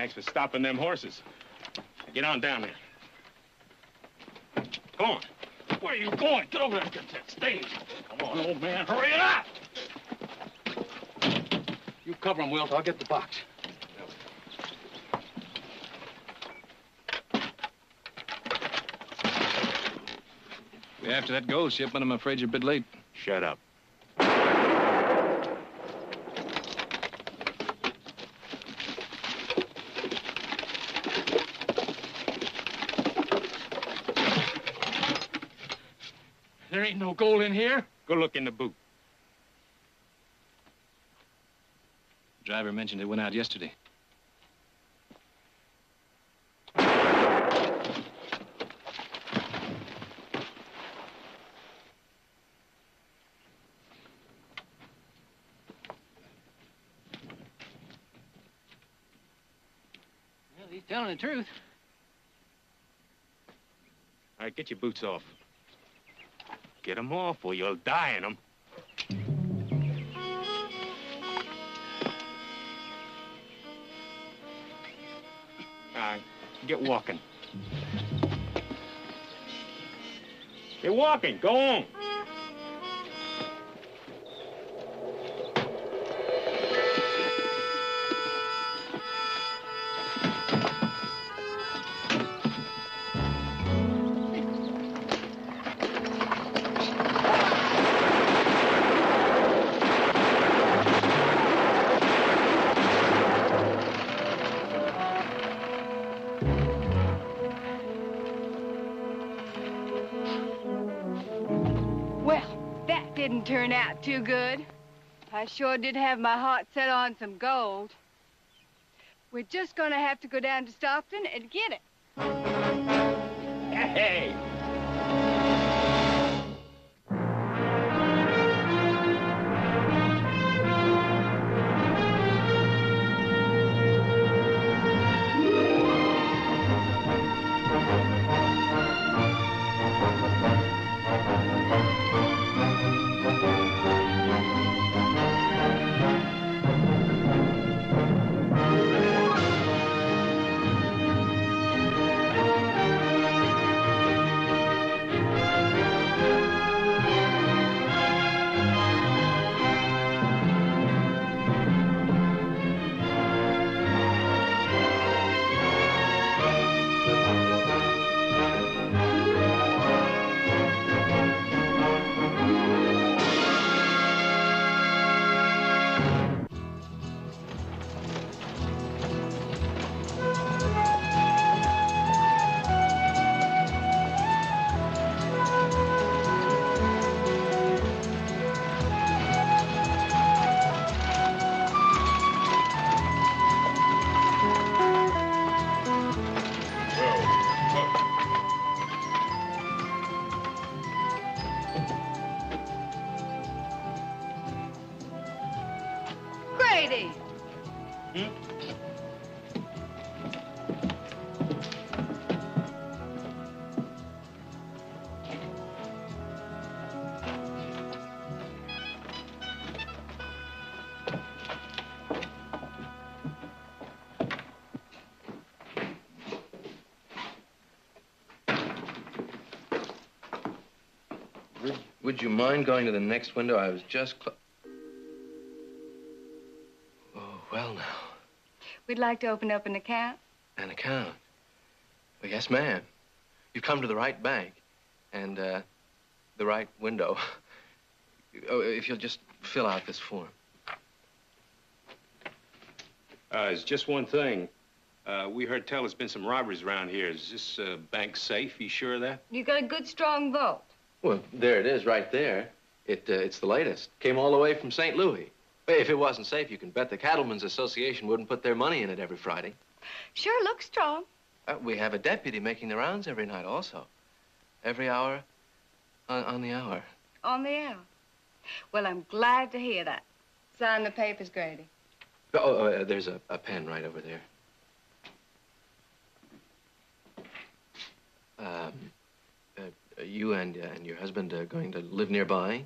Thanks for stopping them horses. Get on down there. Come on. Where are you going? Get over there and get that stage. Come on, old man. Hurry it up! You cover him, Wilt. I'll get the box. After that gold shipment, I'm afraid you're a bit late. Shut up. There ain't no gold in here. Go look in the boot. The driver mentioned it went out yesterday. Well, he's telling the truth. All right, get your boots off. Get them off or you'll die in them. All right, get walking. Get walking, go on. Didn't turn out too good. I sure did have my heart set on some gold. We're just gonna have to go down to Stockton and get it. Hey! Would you mind going to the next window? I was just Oh, well now. We'd like to open up an account. An account? Well, yes, ma'am. You've come to the right bank and the right window. Oh, if you'll just fill out this form. It's just one thing. We heard tell there's been some robberies around here. Is this bank safe? You sure of that? You got a good, strong vault. Well, there it is, right there. It's the latest. Came all the way from St. Louis. If it wasn't safe, you can bet the Cattlemen's Association wouldn't put their money in it every Friday. Sure looks strong. We have a deputy making the rounds every night also. Every hour on the hour. On the hour. Well, I'm glad to hear that. Sign the papers, Grady. There's a pen right over there. You and your husband are going to live nearby?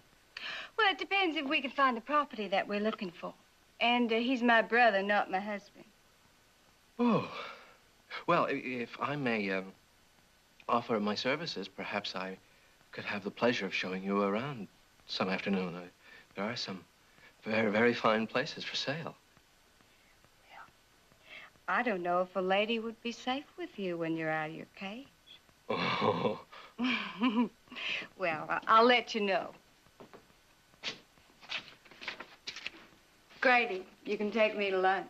Well, it depends if we can find the property that we're looking for. And he's my brother, not my husband. Oh. Well, if I may offer my services, perhaps I could have the pleasure of showing you around some afternoon. There are some very, very fine places for sale. I don't know if a lady would be safe with you when you're out of your cage. Oh. Well, I'll let you know. Grady, you can take me to lunch.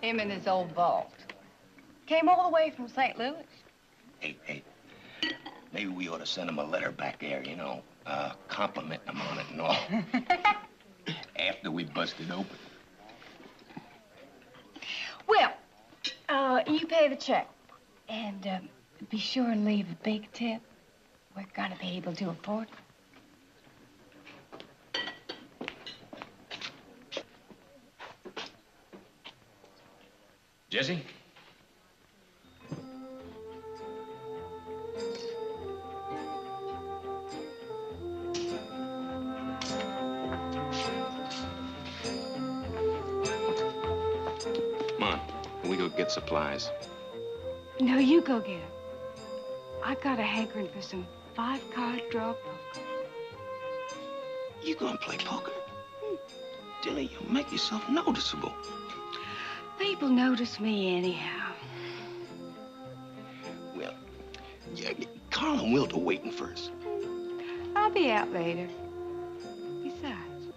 Him in his old vault. Came all the way from St. Louis. Hey, maybe we ought to send him a letter back there, you know, complimenting him on it and all. After we busted open. Well, you pay the check. And be sure and leave a big tip. We're gonna be able to afford it. Jesse? Come on, we go get supplies. No, you go get it. I got a hankering for some 5-card draw poker. You gonna play poker? Dilly, you make yourself noticeable. People notice me anyhow. Well, yeah, Carl and Wilt are waiting first. I'll be out later. Besides,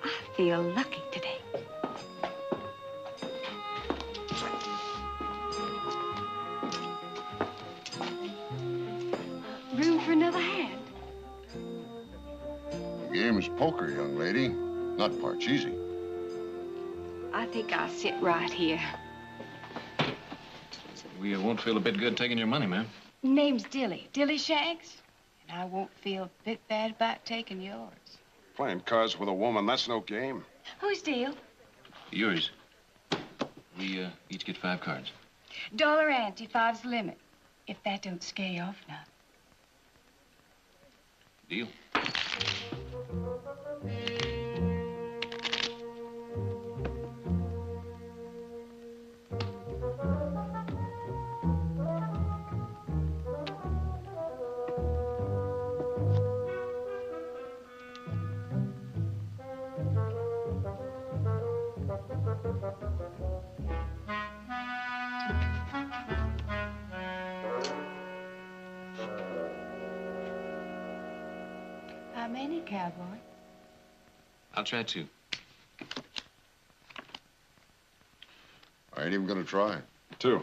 I feel lucky today. Room for another hand? The game is poker, young lady. Not parch easy. I think I'll sit right here. We won't feel a bit good taking your money, ma'am. Name's Dilly Shanks. And I won't feel a bit bad about taking yours. Playing cards with a woman, that's no game. Whose deal? Yours. We each get 5 cards. $1 ante, 5's the limit. If that don't scare you off now. Deal. How many, cowboy? I'll try 2. I ain't even gonna try. 2.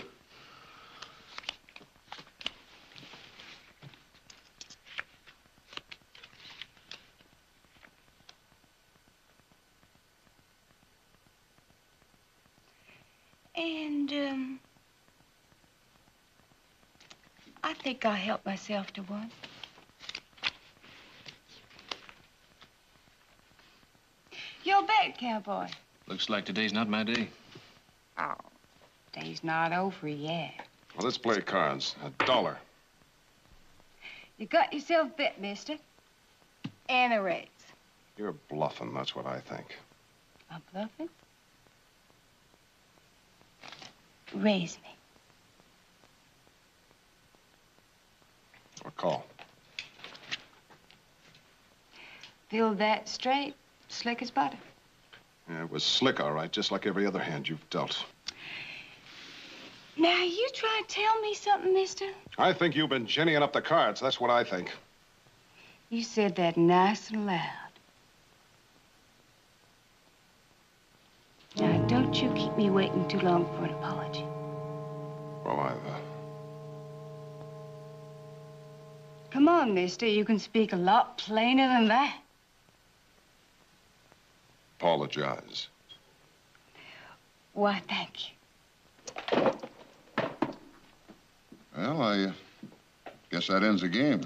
And, I think I'll help myself to one. Your bet, cowboy. Looks like today's not my day. Oh, day's not over yet. Well, let's play cards. $1. You got yourself bet, mister. And a raise. You're bluffing, that's what I think. I'm bluffing? Raise me. Or call. Feel that straight, slick as butter. Yeah, it was slick, all right, just like every other hand you've dealt. Now, you try to tell me something, mister? I think you've been ginnying up the cards. That's what I think. You said that nice and loud. Now, don't you keep me waiting too long for an apology. Well, Come on, mister. You can speak a lot plainer than that. apologize. Why, thank you. Well, I guess that ends the game.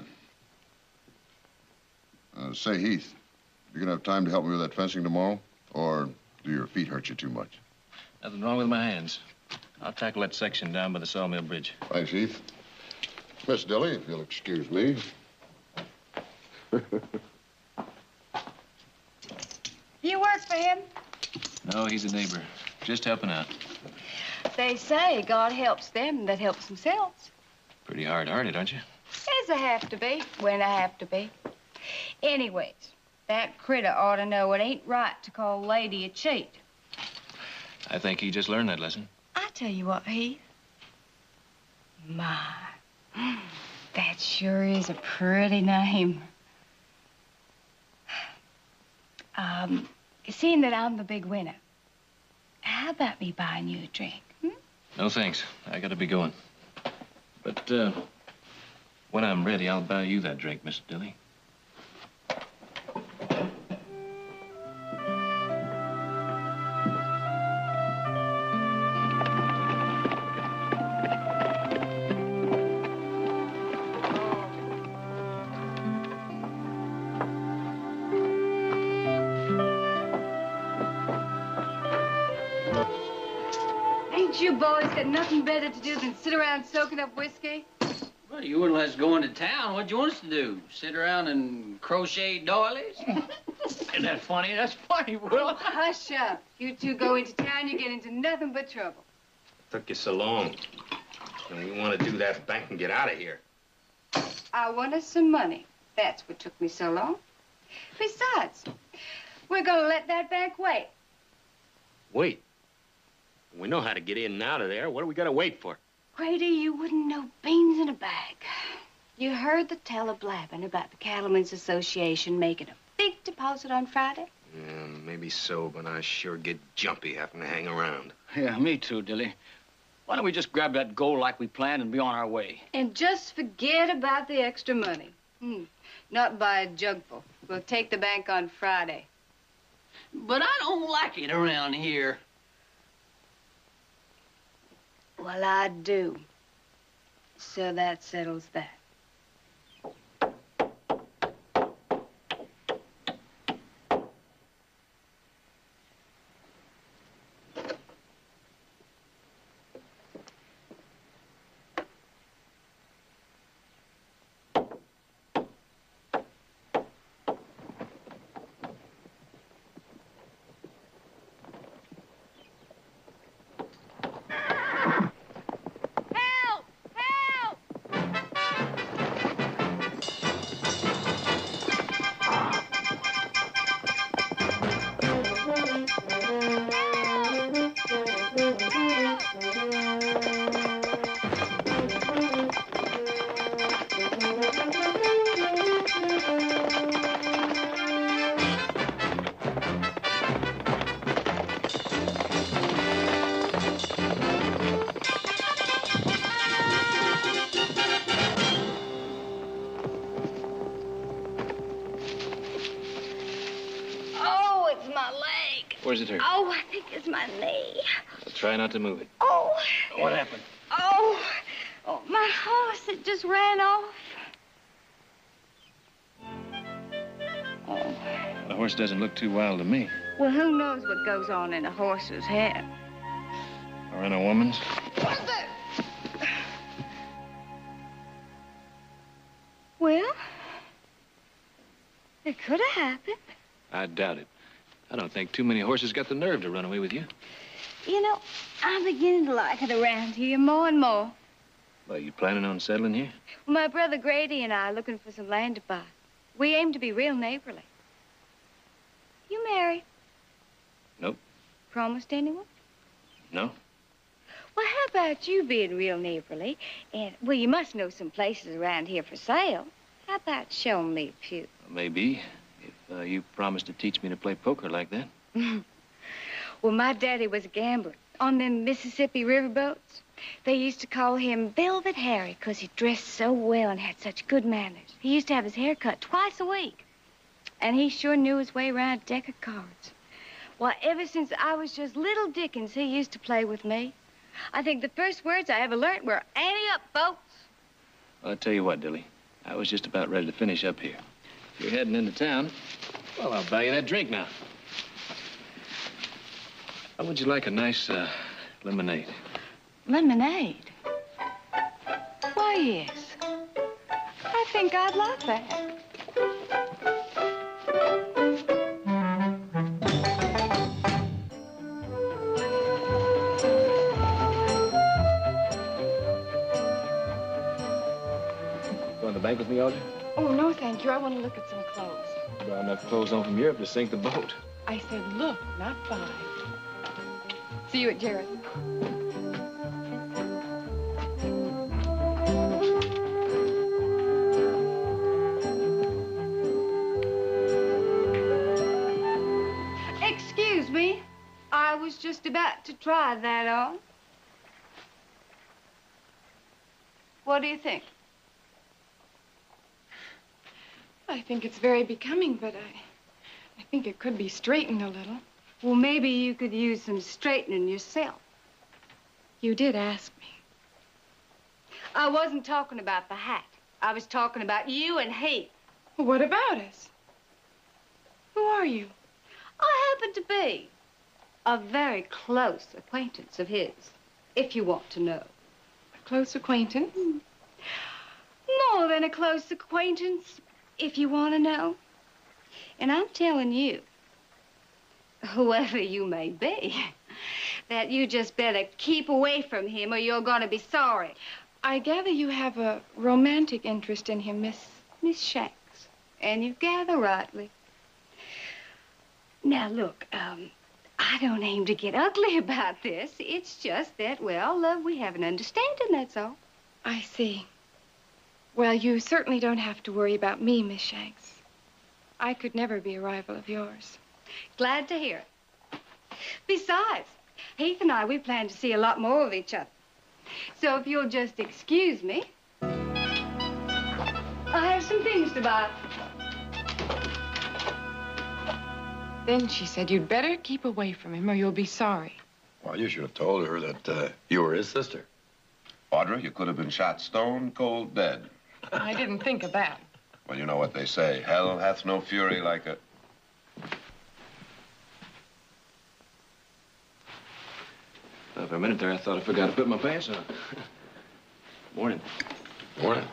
Say, Heath, you gonna have time to help me with that fencing tomorrow? Or do your feet hurt you too much? Nothing wrong with my hands. I'll tackle that section down by the Sawmill Bridge. Thanks, Heath. Miss Dilly, if you'll excuse me. You work for him? No, he's a neighbor. Just helping out. They say God helps them that helps themselves. Pretty hard-hearted, aren't you? As I have to be, when I have to be. Anyways, that critter ought to know it ain't right to call a lady a cheat. I think he just learned that lesson. I tell you what, Heath. My, that sure is a pretty name. Seeing that I'm the big winner, how about me buying you a drink? No, thanks. I gotta be going. But, when I'm ready, I'll buy you that drink, Mr. Dilly. You boys got nothing better to do than sit around soaking up whiskey? Well, you wouldn't let us go into town. What'd you want us to do? Sit around and crochet doilies? Isn't that funny? That's funny, Will. Oh, hush up. You two go into town, you get into nothing but trouble. Took you so long. And we want to do that bank and get out of here. I wanted some money. That's what took me so long. Besides, we're gonna let that bank wait. Wait. We know how to get in and out of there. What do we got to wait for? Grady, you wouldn't know beans in a bag. You heard the teller blabbing about the Cattlemen's Association making a big deposit on Friday? Yeah, maybe so, but I sure get jumpy having to hang around. Yeah, me too, Dilly. Why don't we just grab that gold like we planned and be on our way? And just forget about the extra money. Not by a jugful. We'll take the bank on Friday. But I don't like it around here. Well, I do. So that settles that. Where's it hurt? Oh, I think it's my knee. I'll try not to move it. Oh. What happened? Oh, my horse, it just ran off. Oh. The horse doesn't look too wild to me. Well, who knows what goes on in a horse's head? Or in a woman's? What's that? Well, it could have happened. I doubt it. I don't think too many horses got the nerve to run away with you. You know, I'm beginning to like it around here more and more. Well, you planning on settling here? Well, my brother Grady and I are looking for some land to buy. We aim to be real neighborly. You married? Nope. Promised anyone? No. Well, how about you being real neighborly? And, well, you must know some places around here for sale. How about showing me a few? Maybe, if you promise to teach me to play poker like that. Well, my daddy was a gambler on them Mississippi riverboats. They used to call him Velvet Harry because he dressed so well and had such good manners. He used to have his hair cut twice a week. And he sure knew his way around a deck of cards. Well, ever since I was just little Dickens, he used to play with me. I think the first words I ever learned were, ante up, folks. Well, I'll tell you what, Dilly. I was just about ready to finish up here. If you're heading into town, well, I'll buy you that drink now. How would you like a nice lemonade? Lemonade? Why, yes. I think I'd like that. bank with me, Audrey? Oh, no, thank you. I want to look at some clothes. You brought enough clothes home from Europe to sink the boat. I said look, not buy. See you at Jared. Excuse me. I was just about to try that on. What do you think? I think it's very becoming, but I think it could be straightened a little. Well, maybe you could use some straightening yourself. You did ask me. I wasn't talking about the hat. I was talking about you and Heath. Well, what about us? Who are you? I happen to be a very close acquaintance of his, if you want to know. A close acquaintance? More than a close acquaintance, if you want to know. And I'm telling you, whoever you may be, that you just better keep away from him or you're going to be sorry. I gather you have a romantic interest in him, Miss Shanks. And you gather rightly. Now, look, I don't aim to get ugly about this. It's just that, well, we have an understanding, that's all. I see. Well, you certainly don't have to worry about me, Miss Shanks. I could never be a rival of yours. Glad to hear it. Besides, Heath and I, we plan to see a lot more of each other. So if you'll just excuse me, I have some things to buy. Then she said you'd better keep away from him or you'll be sorry. Well, you should have told her that you were his sister. Audrey, you could have been shot stone cold dead. I didn't think of that. Well, you know what they say. Hell hath no fury like a... Well, for a minute there, I thought I forgot to put my pants on. Morning. Morning.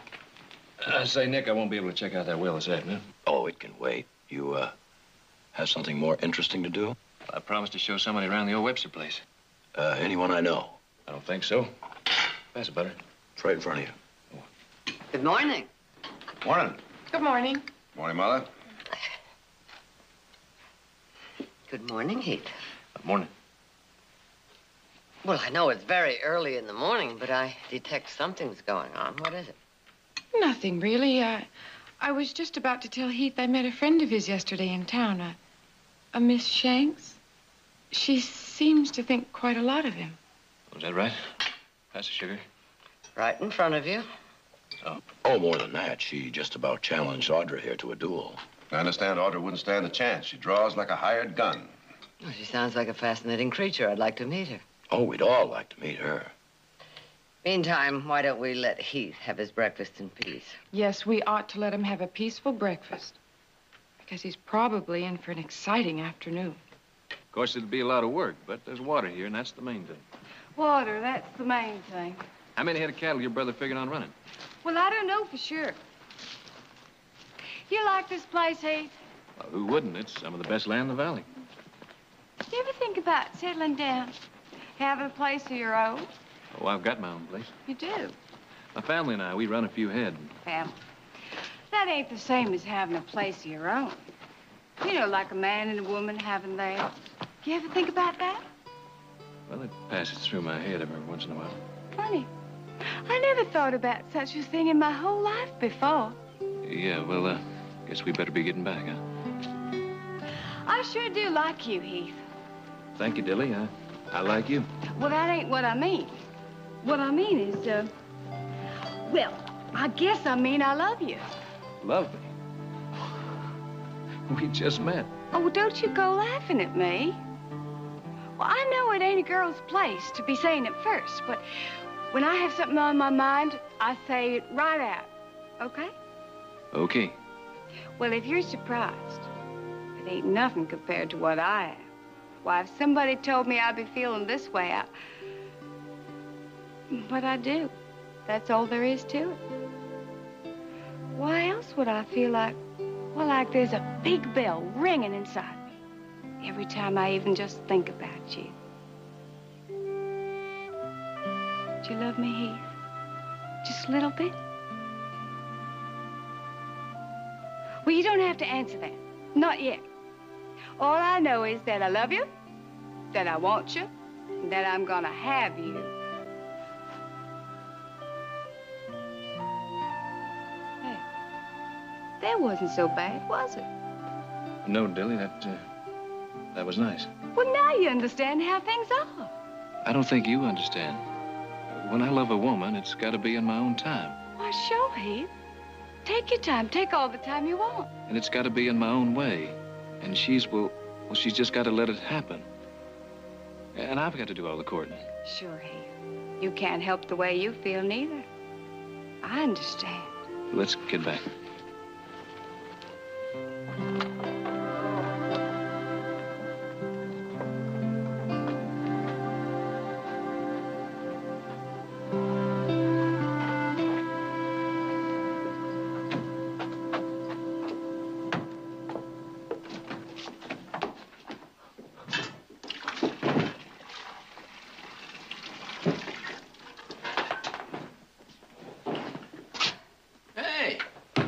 I say, Nick, I won't be able to check out that will this afternoon. Oh, it can wait. You, have something more interesting to do? I promised to show somebody around the old Webster place. Anyone I know? I don't think so. Pass it, Butter. It's right in front of you. Good morning. Morning. Good morning. Morning, Mother. Good morning, Heath. Morning. Well, I know it's very early in the morning, but I detect something's going on. What is it? Nothing, really. I was just about to tell Heath I met a friend of his yesterday in town, a Miss Shanks. She seems to think quite a lot of him. Was that right? Pass the sugar. Right in front of you. Oh, more than that. She just about challenged Audrey here to a duel. I understand Audrey wouldn't stand a chance. She draws like a hired gun. Well, she sounds like a fascinating creature. I'd like to meet her. Oh, we'd all like to meet her. Meantime, why don't we let Heath have his breakfast in peace? Yes, we ought to let him have a peaceful breakfast. Because he's probably in for an exciting afternoon. Of course, it'll be a lot of work, but there's water here, and that's the main thing. Water, that's the main thing. How many head of cattle your brother figured on running? Well, I don't know for sure. You like this place, Heath? Well, who wouldn't? It's some of the best land in the valley. Do you ever think about settling down, having a place of your own? Oh, I've got my own place. You do? My family and I, we run a few head. Family. That ain't the same as having a place of your own. You know, like a man and a woman having theirs. Do you ever think about that? Well, it passes through my head every once in a while. Funny. I never thought about such a thing in my whole life before. Yeah, well, guess we better be getting back, huh? I sure do like you, Heath. Thank you, Dilly. I like you. Well, that ain't what I mean. What I mean is, well, I guess I mean I love you. Love me? We just met. Oh, don't you go laughing at me. Well, I know it ain't a girl's place to be saying it first, but when I have something on my mind, I say it right out, okay? Okay. Well, if you're surprised, it ain't nothing compared to what I am. Why, if somebody told me I'd be feeling this way, but I do. That's all there is to it. Why else would I feel like, well, like there's a big bell ringing inside me every time I even just think about you? Do you love me, Heath? Just a little bit? Well, you don't have to answer that. Not yet. All I know is that I love you, that I want you, and that I'm gonna have you. Hey, that wasn't so bad, was it? No, Dilly, that was nice. Well, now you understand how things are. I don't think you understand. When I love a woman, it's got to be in my own time. Why, sure, Heath. Take your time. Take all the time you want. And it's got to be in my own way. And she's just got to let it happen. And I've got to do all the courting. Sure, Heath. You can't help the way you feel, neither. I understand. Let's get back.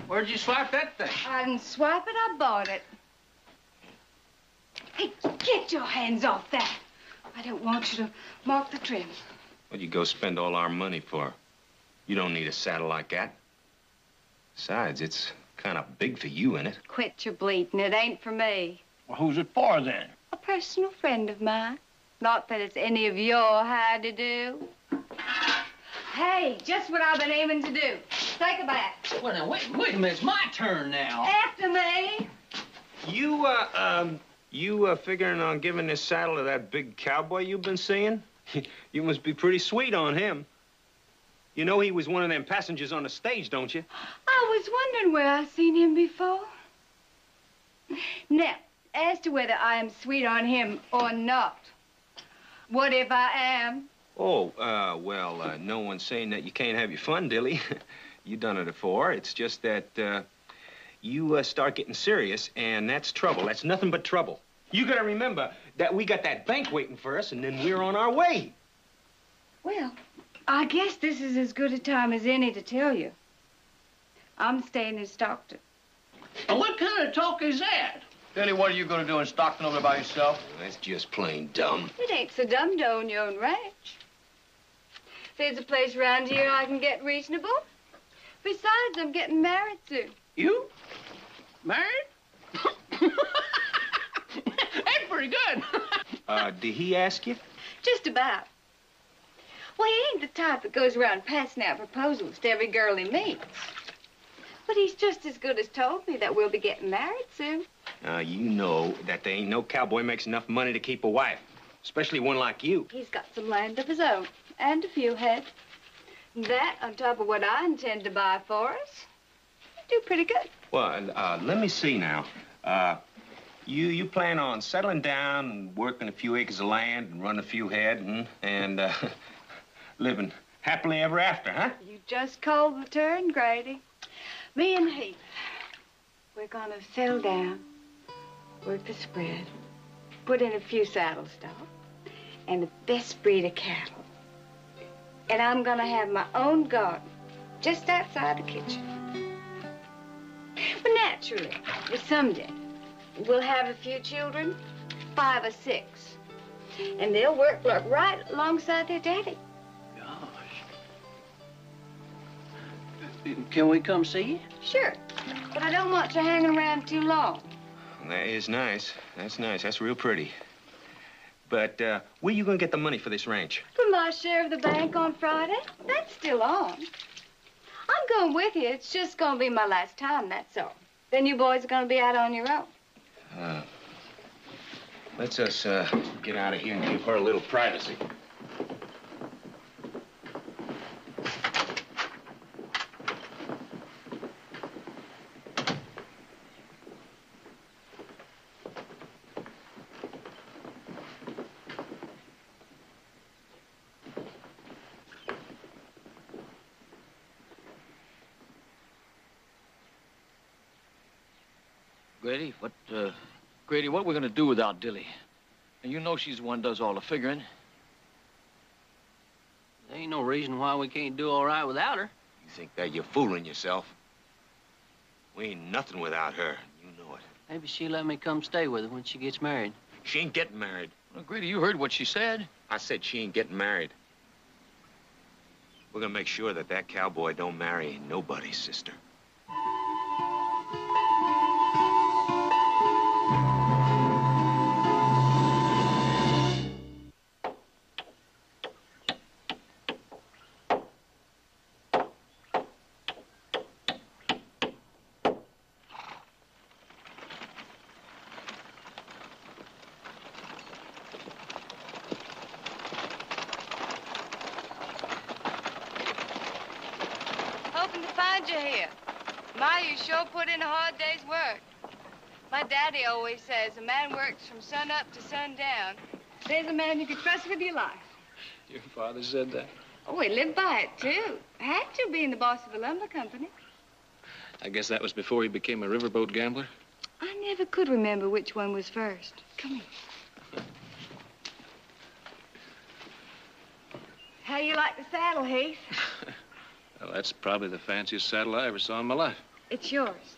Where'd you swipe that thing? I didn't swipe it, I bought it. Hey, get your hands off that. I don't want you to mark the trim. What'd you go spend all our money for? You don't need a saddle like that. Besides, it's kind of big for you, ain't it? Quit your bleating. It ain't for me. Well, who's it for, then? A personal friend of mine. Not that it's any of your howdy-do. Hey, just what I've been aiming to do. Take a bath. Well, now, wait a minute. It's my turn now. After me. You figuring on giving this saddle to that big cowboy you've been seeing? You must be pretty sweet on him. You know he was one of them passengers on the stage, don't you? I was wondering where I've seen him before. Now, as to whether I am sweet on him or not, what if I am? Oh, well, no one's saying that you can't have your fun, Dilly. You done it before. It's just that, you start getting serious, and that's trouble. That's nothing but trouble. You gotta remember that we got that bank waiting for us, and then we're on our way. Well, I guess this is as good a time as any to tell you. I'm staying in Stockton. Now, what kind of talk is that? Dilly, what are you going to do in Stockton over by yourself? Well, that's just plain dumb. It ain't so dumb to own your own ranch. There's a place around here I can get reasonable. Besides, I'm getting married soon. You? Married? That's pretty good. Did he ask you? Just about. Well, he ain't the type that goes around passing out proposals to every girl he meets. But he's just as good as told me that we'll be getting married soon. You know that there ain't no cowboy makes enough money to keep a wife, especially one like you. He's got some land of his own, and a few head. That, on top of what I intend to buy for us, do pretty good. Well, let me see now. You plan on settling down and working a few acres of land and running a few head and living happily ever after, huh? You just called the turn, Grady. Me and Heath, we're gonna settle down, work the spread, put in a few saddle stock, and the best breed of cattle. And I'm gonna have my own garden just outside the kitchen. But naturally, someday, we'll have a few children, 5 or 6. And they'll work right alongside their daddy. Can we come see you? Sure, but I don't want you hanging around too long. That is nice. That's nice. That's real pretty. But where you gonna get the money for this ranch? From my share of the bank on Friday. That's still on. I'm going with you. It's just gonna be my last time, that's all. Then you boys are gonna be out on your own. Let's us get out of here and give her a little privacy. Grady, what we're gonna do without Dilly? And you know she's the one who does all the figuring. There ain't no reason why we can't do all right without her. You think that you're fooling yourself? We ain't nothing without her. You know it. Maybe she'll let me come stay with her when she gets married. She ain't getting married. Well, Grady, you heard what she said. I said she ain't getting married. We're gonna make sure that that cowboy don't marry nobody's sister. Hoping to find you here. Ma, you sure put in a hard day's work. My daddy always says a man works from sun up to sundown. There's a man you can trust with your life. Your father said that? Oh, he lived by it, too. Had to, being the boss of a lumber company. I guess that was before he became a riverboat gambler? I never could remember which one was first. Come here. How you like the saddle, Heath? Well, that's probably the fanciest saddle I ever saw in my life. It's yours.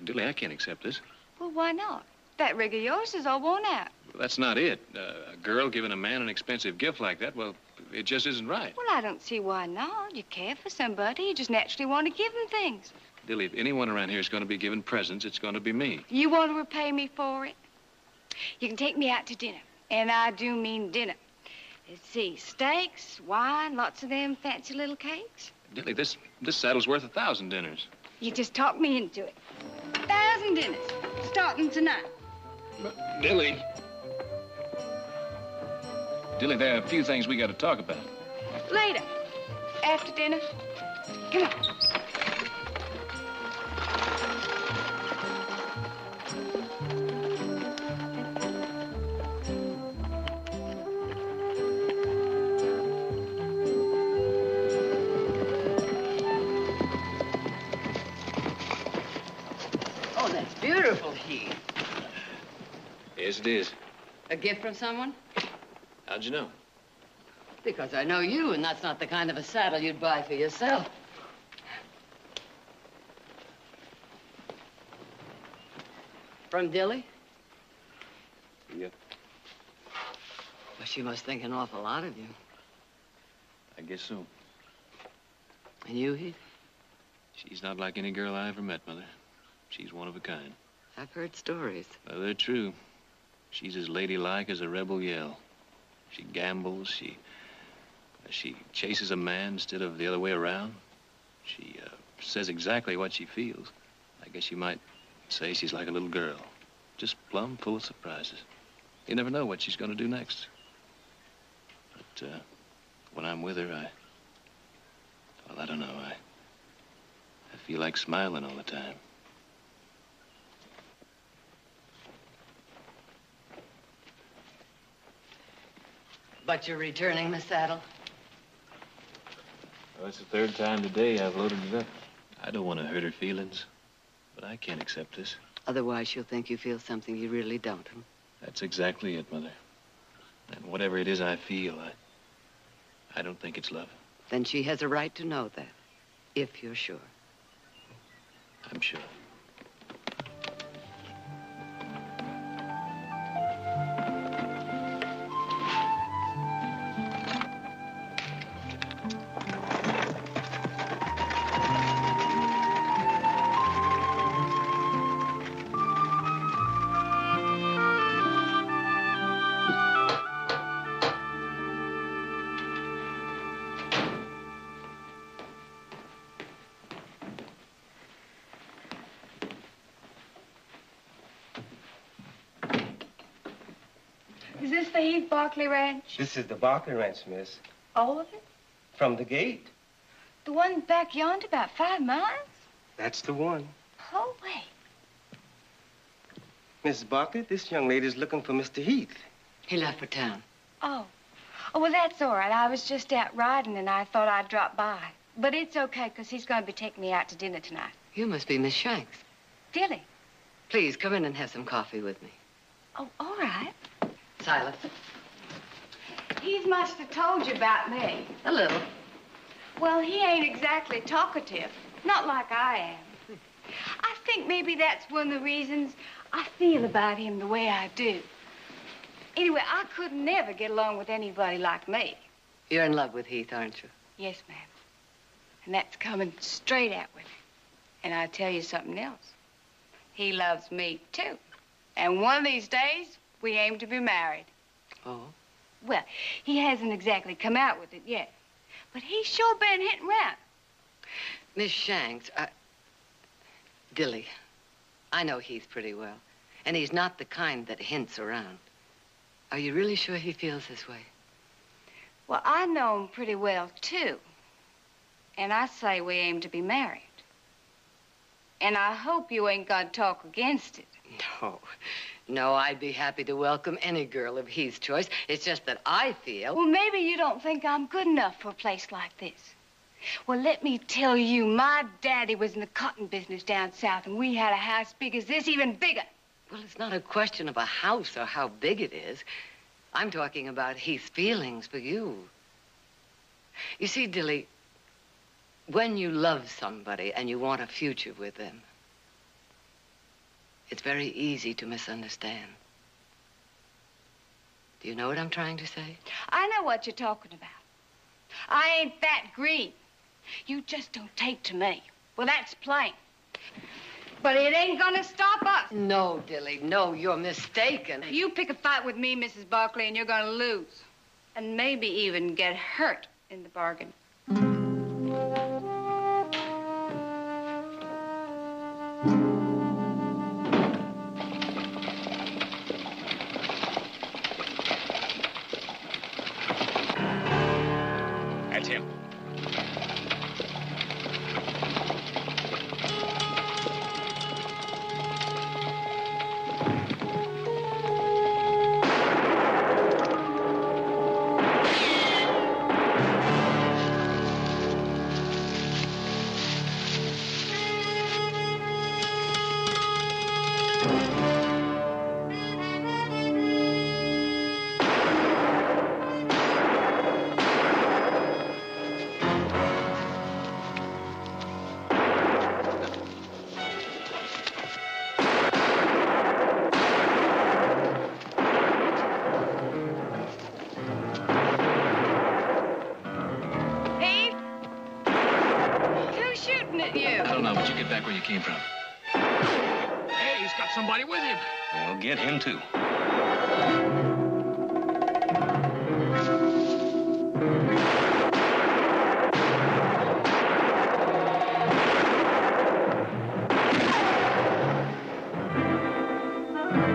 Dilly, I can't accept this. Well, why not? That rig of yours is all worn out. Well, that's not it. A girl giving a man an expensive gift like that, well, it just isn't right. Well, I don't see why not. You care for somebody. You just naturally want to give them things. Dilly, if anyone around here is going to be given presents, it's going to be me. You want to repay me for it? You can take me out to dinner. And I do mean dinner. Let's see, steaks, wine, lots of them fancy little cakes. Dilly, this saddle's worth 1,000 dinners. You just talked me into it. 1,000 dinners, starting tonight. But, Dilly, there are a few things we got to talk about. Later, after dinner. Come on. Oh, that's beautiful, Heath. Yes, it is. A gift from someone? How'd you know? Because I know you, and that's not the kind of a saddle you'd buy for yourself. From Dilly? Yep. Well, she must think an awful lot of you. I guess so. And you, Heath? She's not like any girl I ever met, Mother. She's one of a kind. I've heard stories. Well, they're true. She's as ladylike as a rebel yell. She gambles, she chases a man instead of the other way around. She says exactly what she feels. I guess you might say she's like a little girl, just plumb full of surprises. You never know what she's going to do next. But when I'm with her, I don't know, I feel like smiling all the time. But you're returning the saddle? Well, it's the third time today I've loaded it up. I don't want to hurt her feelings, but I can't accept this. Otherwise, she'll think you feel something you really don't. That's exactly it, Mother. And whatever it is I feel, I don't think it's love. Then she has a right to know that, if you're sure. I'm sure. Is this the Heath Barkley Ranch? This is the Barkley Ranch, miss. All of it? From the gate. The one back yonder, about 5 miles? That's the one. Oh, wait. Mrs. Barkley, this young lady's looking for Mr. Heath. He left for town. Oh. Oh, well, that's all right. I was just out riding, and I thought I'd drop by. But it's okay, because he's going to be taking me out to dinner tonight. You must be Miss Shanks. Dilly. Please, come in and have some coffee with me. Oh, all right. Silas. He must have told you about me. A little. Well, he ain't exactly talkative. Not like I am. I think maybe that's one of the reasons I feel about him the way I do. Anyway, I could never get along with anybody like me. You're in love with Heath, aren't you? Yes, ma'am. And that's coming straight out with him. And I'll tell you something else. He loves me, too. And one of these days, we aim to be married. Oh? Well, he hasn't exactly come out with it yet. But he's sure been hitting around. Miss Shanks, Dilly, I know Heath pretty well. And he's not the kind that hints around. Are you really sure he feels this way? Well, I know him pretty well, too. And I say we aim to be married. And I hope you ain't gonna talk against it. No. No, I'd be happy to welcome any girl of Heath's choice. It's just that I feel... Well, maybe you don't think I'm good enough for a place like this. Well, let me tell you, my daddy was in the cotton business down south, and we had a house big as this, even bigger. Well, it's not a question of a house or how big it is. I'm talking about Heath's feelings for you. You see, Dilly, when you love somebody and you want a future with them, it's very easy to misunderstand. Do you know what I'm trying to say? I know what you're talking about. I ain't that green. You just don't take to me. Well, that's plain. But it ain't gonna stop us. No, Dilly, no, you're mistaken. You pick a fight with me, Mrs. Barkley, and you're gonna lose. And maybe even get hurt in the bargain. That's him. Back where you came from. Hey, he's got somebody with him. Well, get him, too.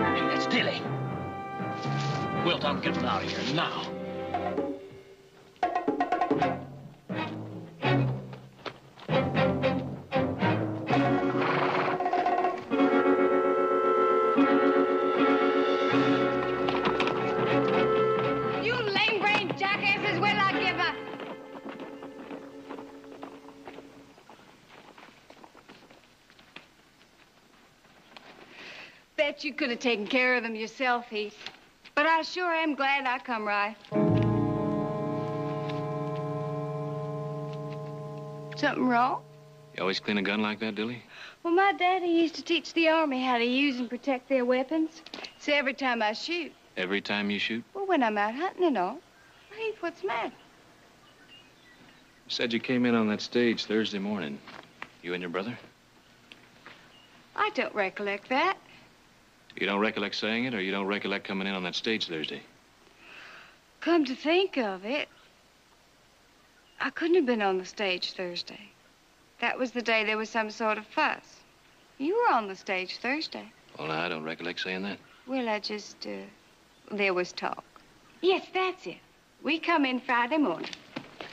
Hey, that's Dilly. We'll talk him out of here now. Bet you could have taken care of them yourself, Heath. But I sure am glad I come right. Something wrong? You always clean a gun like that, Dilly? Well, my daddy used to teach the Army how to use and protect their weapons. So every time I shoot. Every time you shoot? Well, when I'm out hunting and all. Heath, what's the matter? You said you came in on that stage Thursday morning. You and your brother? I don't recollect that. You don't recollect saying it, or you don't recollect coming in on that stage Thursday? Come to think of it, I couldn't have been on the stage Thursday. That was the day there was some sort of fuss. You were on the stage Thursday. Well, no, I don't recollect saying that. Well, there was talk. Yes, that's it. We come in Friday morning.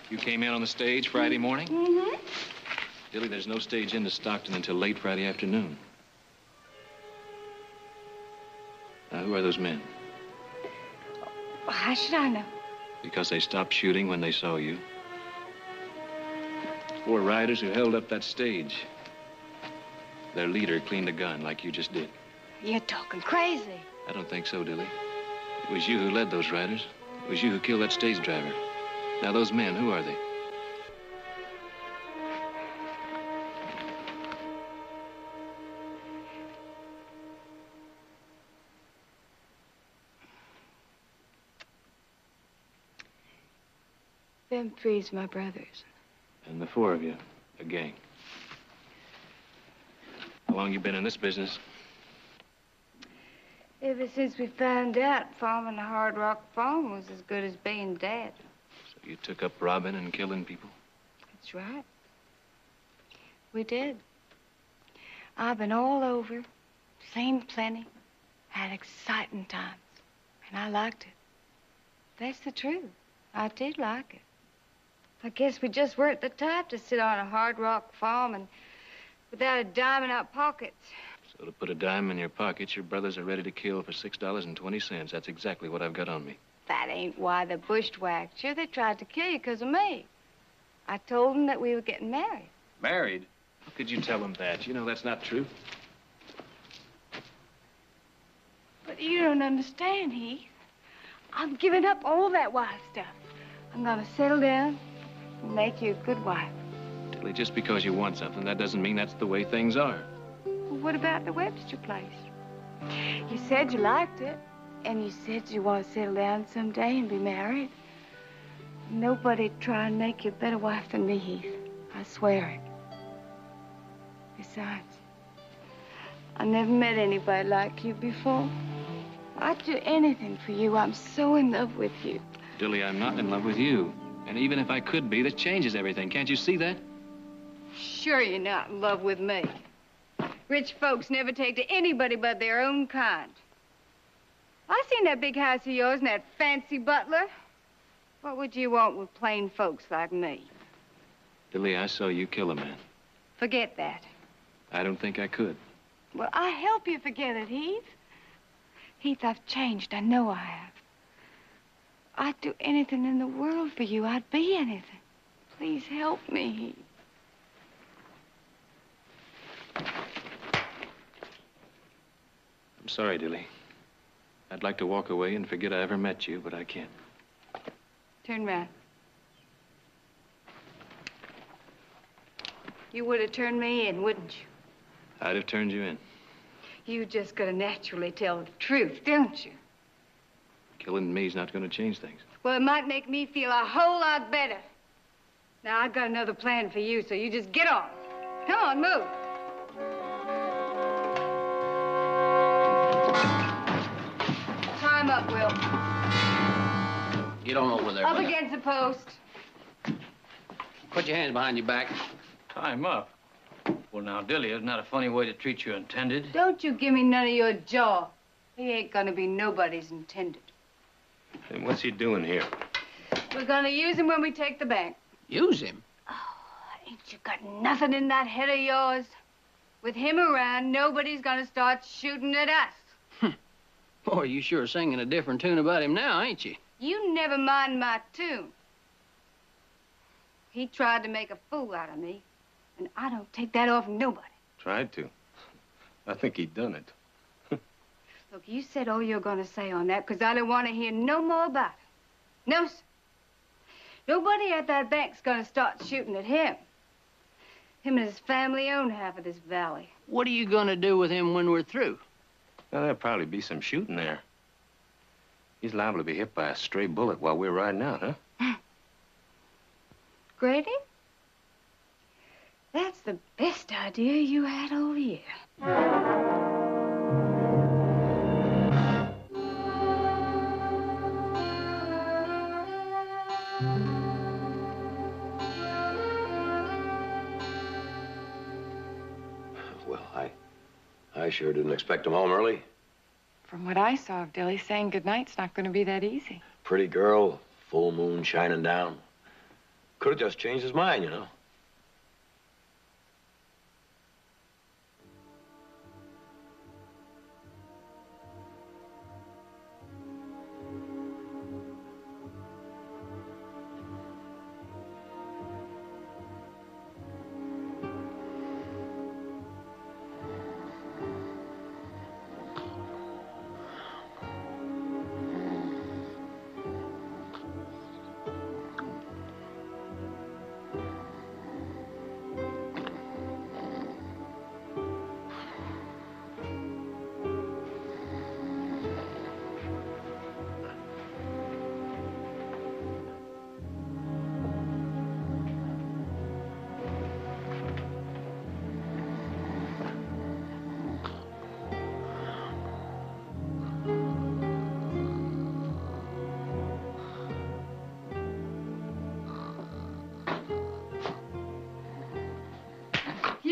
You came in on the stage Friday morning? Mm-hmm. Dilly, there's no stage into Stockton until late Friday afternoon. Now, who are those men? Well, how should I know? Because they stopped shooting when they saw you. 4 riders who held up that stage. Their leader cleaned a gun like you just did. You're talking crazy. I don't think so, Dilly. It was you who led those riders. It was you who killed that stage driver. Now, those men, who are they? Them three's my brothers. And the four of you, a gang. How long you been in this business? Ever since we found out farming a hard rock farm was as good as being dead. So you took up robbing and killing people? That's right. We did. I've been all over, seen plenty, had exciting times, and I liked it. That's the truth. I did like it. I guess we just weren't the type to sit on a hard rock farm and without a dime in our pockets. So to put a dime in your pockets, your brothers are ready to kill for $6.20. That's exactly what I've got on me. That ain't why they bushwhacked you. They tried to kill you because of me. I told them that we were getting married. Married? How could you tell them that? You know that's not true. But you don't understand, Heath. I'm giving up all that wife stuff. I'm gonna settle down and make you a good wife. Tilly, just because you want something, that doesn't mean that's the way things are. Well, what about the Webster place? You said you liked it, and you said you want to settle down someday and be married. Nobody'd try and make you a better wife than me, Heath. I swear it. Besides, I never met anybody like you before. I'd do anything for you. I'm so in love with you. Dilly, I'm not in love with you. And even if I could be, that changes everything. Can't you see that? Sure you're not in love with me. Rich folks never take to anybody but their own kind. I seen that big house of yours and that fancy butler. What would you want with plain folks like me? Dilly, I saw you kill a man. Forget that. I don't think I could. Well, I help you forget it, Heath. Heath, I've changed. I know I have. I'd do anything in the world for you. I'd be anything. Please help me, Heath. I'm sorry, Dilly. I'd like to walk away and forget I ever met you, but I can't. Turn round. You would have turned me in, wouldn't you? I'd have turned you in. You just gotta naturally tell the truth, don't you? Killing me's not going to change things. Well, it might make me feel a whole lot better. Now, I've got another plan for you, so you just get on. Come on, move. Time up, Will. Get on over there. Up against the post. Put your hands behind your back. Time up. Well, now, Dilly, isn't that a funny way to treat your intended? Don't you give me none of your jaw. He ain't gonna be nobody's intended. And what's he doing here? We're gonna use him when we take the bank. Use him? Ain't you got nothing in that head of yours? With him around, nobody's gonna start shooting at us. Boy, you sure singing a different tune about him now, ain't you? You never mind my tune. He tried to make a fool out of me, and I don't take that off nobody. Tried to. I think he done it. Look, you said all you're gonna say on that, because I don't want to hear no more about it. No, sir. Nobody at that bank's gonna start shooting at him. Him and his family own half of this valley. What are you gonna do with him when we're through? Well, there'll probably be some shooting there. He's liable to be hit by a stray bullet while we're riding out, huh? Grady? That's the best idea you had all year. Well, I sure didn't expect him home early. From what I saw of Dilly, saying goodnight's not going to be that easy. Pretty girl, full moon shining down. Could have just changed his mind, you know.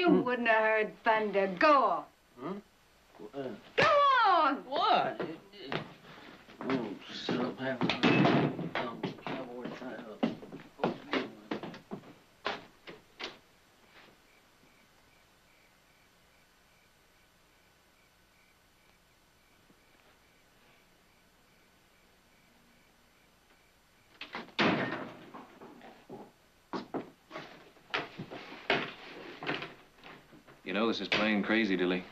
You wouldn't have heard thunder. Go on. Huh? Go on! What? Oh, sit up, have a cowboy tie up. You know, this is plain crazy, Dilly.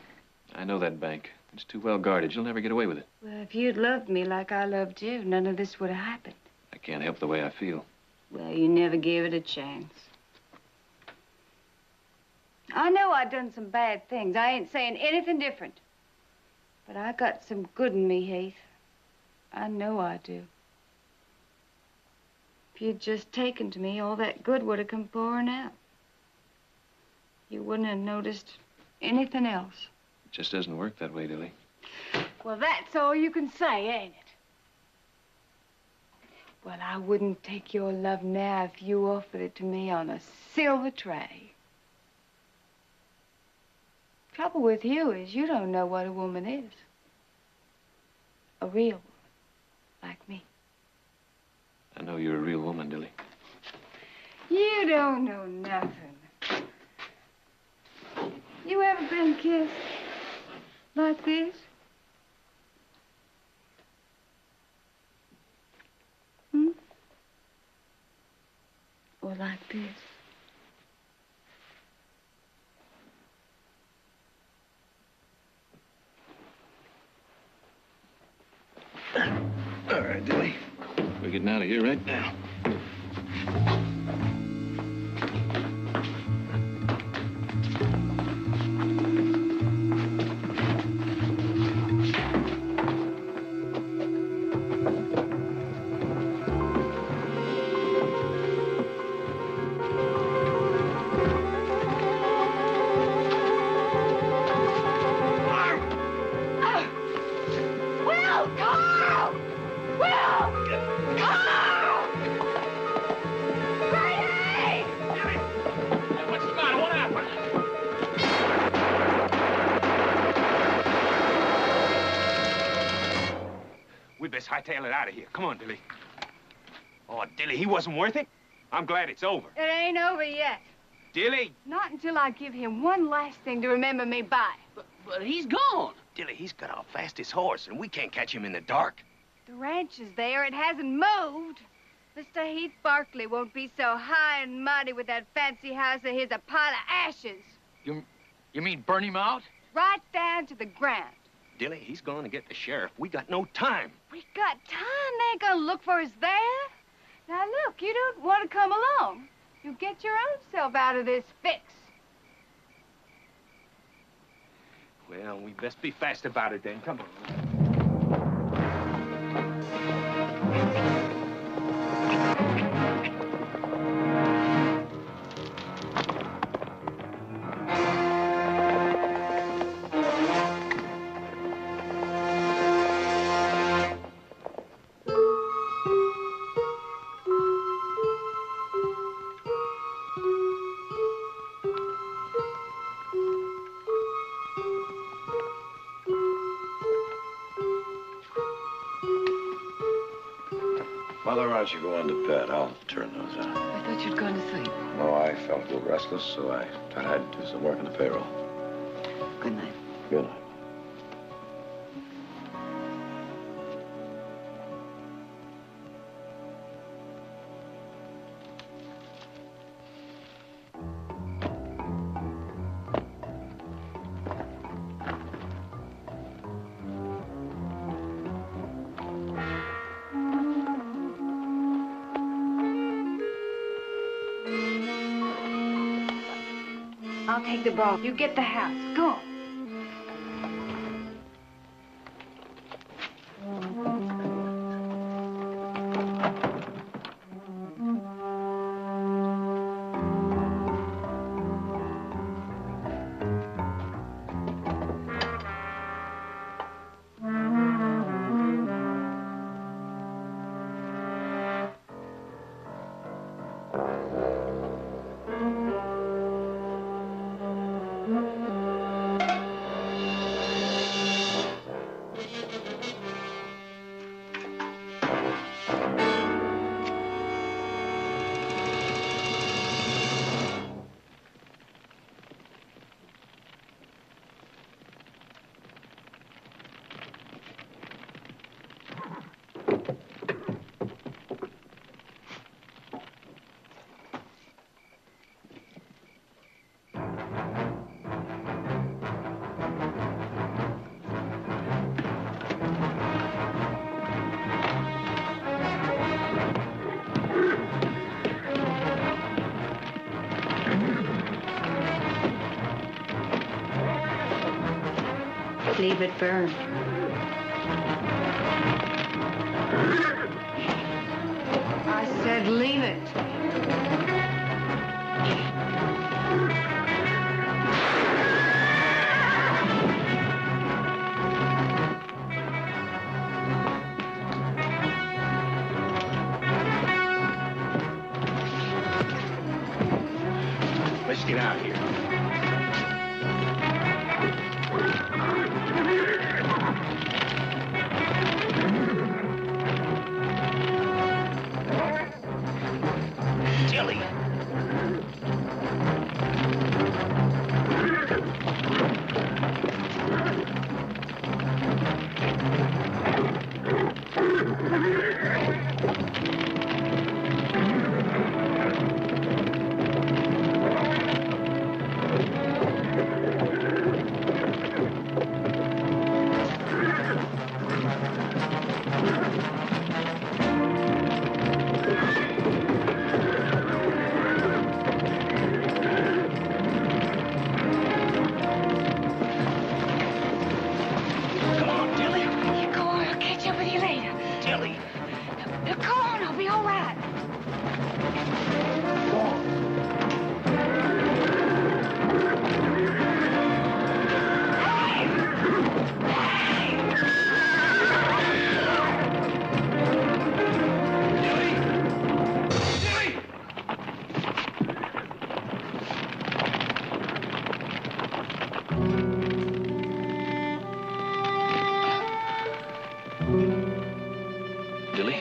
I know that bank. It's too well guarded. You'll never get away with it. Well, if you'd loved me like I loved you, none of this would have happened. I can't help the way I feel. Well, you never gave it a chance. I know I done some bad things. I ain't saying anything different. But I got some good in me, Heath. I know I do. If you'd just taken to me, all that good would have come pouring out. You wouldn't have noticed anything else. It just doesn't work that way, Dilly. Well, that's all you can say, ain't it? Well, I wouldn't take your love now if you offered it to me on a silver tray. Trouble with you is you don't know what a woman is. A real woman, like me. I know you're a real woman, Dilly. You don't know nothing. You ever been kissed like this? Hmm? Or like this? All right, Dilly. We're getting out of here right now. Let's hightail it out of here. Come on, Dilly. Oh, Dilly, he wasn't worth it. I'm glad it's over. It ain't over yet. Dilly! Not until I give him one last thing to remember me by. But he's gone. Dilly, he's got our fastest horse, and we can't catch him in the dark. The ranch is there. It hasn't moved. Mr. Heath Barkley won't be so high and mighty with that fancy house of his, a pile of ashes. You mean burn him out? Right down to the ground. Dilly, he's going to get the sheriff. We got no time. We got time. They ain't gonna look for us there. Now, look, you don't want to come along. You get your own self out of this fix. Well, we best be fast about it then. Come on. Mother, why don't you go on to bed? I'll turn those out. I thought you'd gone to sleep. No, I felt a little restless, so I thought I'd do some work on the payroll. Good night. Good night. I'll take the ball. You get the house. Go on. leave it burn. I said leave it. Let's get out of here. Tilly.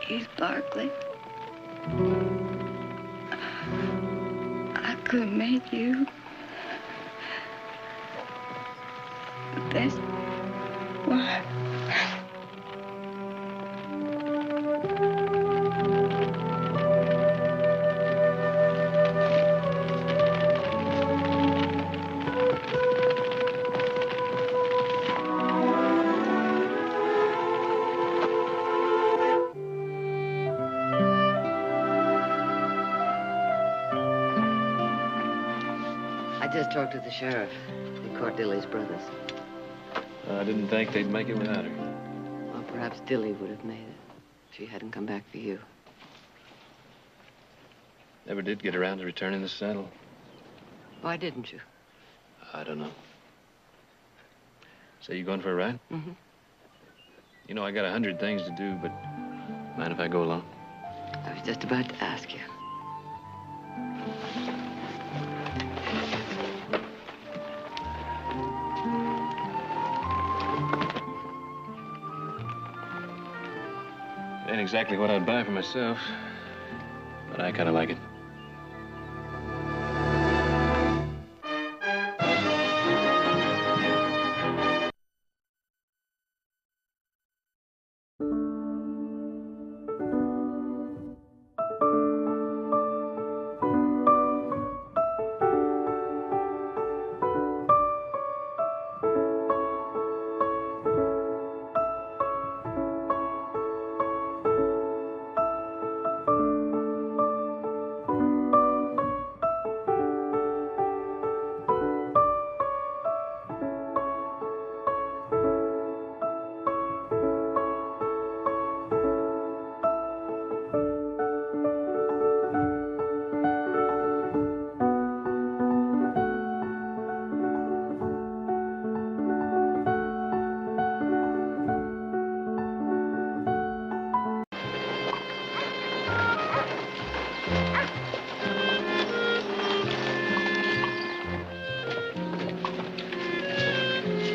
Heath Barkley. I couldn't make you. But that's why. I just talked to the sheriff. He caught Dilly's brothers. I didn't think they'd make it without her. Well, perhaps Dilly would have made it if she hadn't come back for you. Never did get around to returning the saddle. Why didn't you? I don't know. So you going for a ride? Mm-hmm. You know, I got 100 things to do, but mind if I go along? I was just about to ask you. Ain't exactly what I'd buy for myself, but I kind of like it.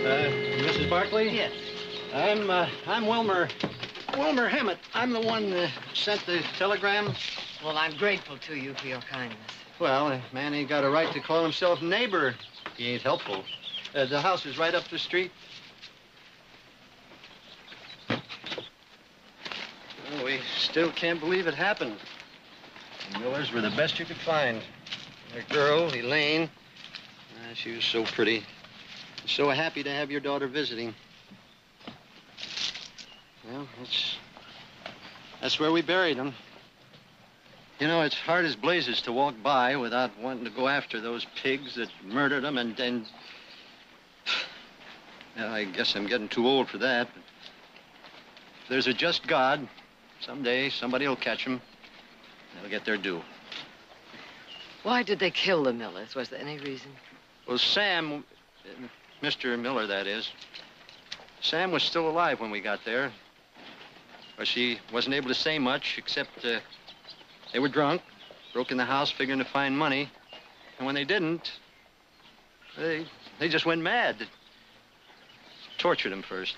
Mrs. Barkley? Yes. I'm Wilmer Hammett. I'm the one that sent the telegram. Well, I'm grateful to you for your kindness. Well, a man ain't got a right to call himself neighbor. He ain't helpful. The house is right up the street. Well, we still can't believe it happened. The Millers were the best you could find. Their girl, Elaine, she was so pretty. So happy to have your daughter visiting. Well, that's where we buried them. You know, it's hard as blazes to walk by without wanting to go after those pigs that murdered them and Yeah, I guess I'm getting too old for that. But if there's a just God, someday somebody will catch them. They'll get their due. Why did they kill the Millers? Was there any reason? Well, Sam, Mr. Miller, that is, Sam was still alive when we got there. Well, she wasn't able to say much, except they were drunk, broke in the house figuring to find money. And when they didn't, they just went mad. Tortured him first.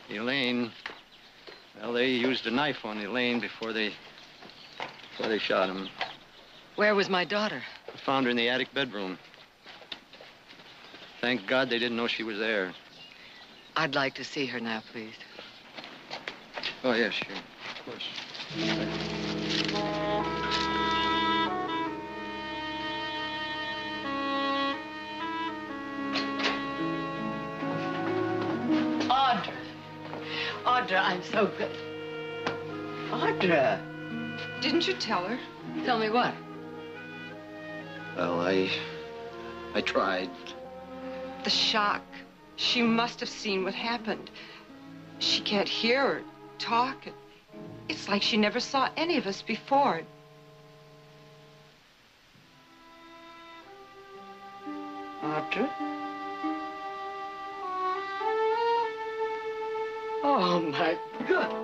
Elaine, well, they used a knife on Elaine before they shot him. Where was my daughter? I found her in the attic bedroom. Thank God they didn't know she was there. I'd like to see her now, please. Oh, yeah, sure. Of course. Audra, I'm so good. Audra. Didn't you tell her? Tell me what? Well, I tried. The shock. She must have seen what happened. She can't hear or talk. It's like she never saw any of us before. Audra? Oh, my God.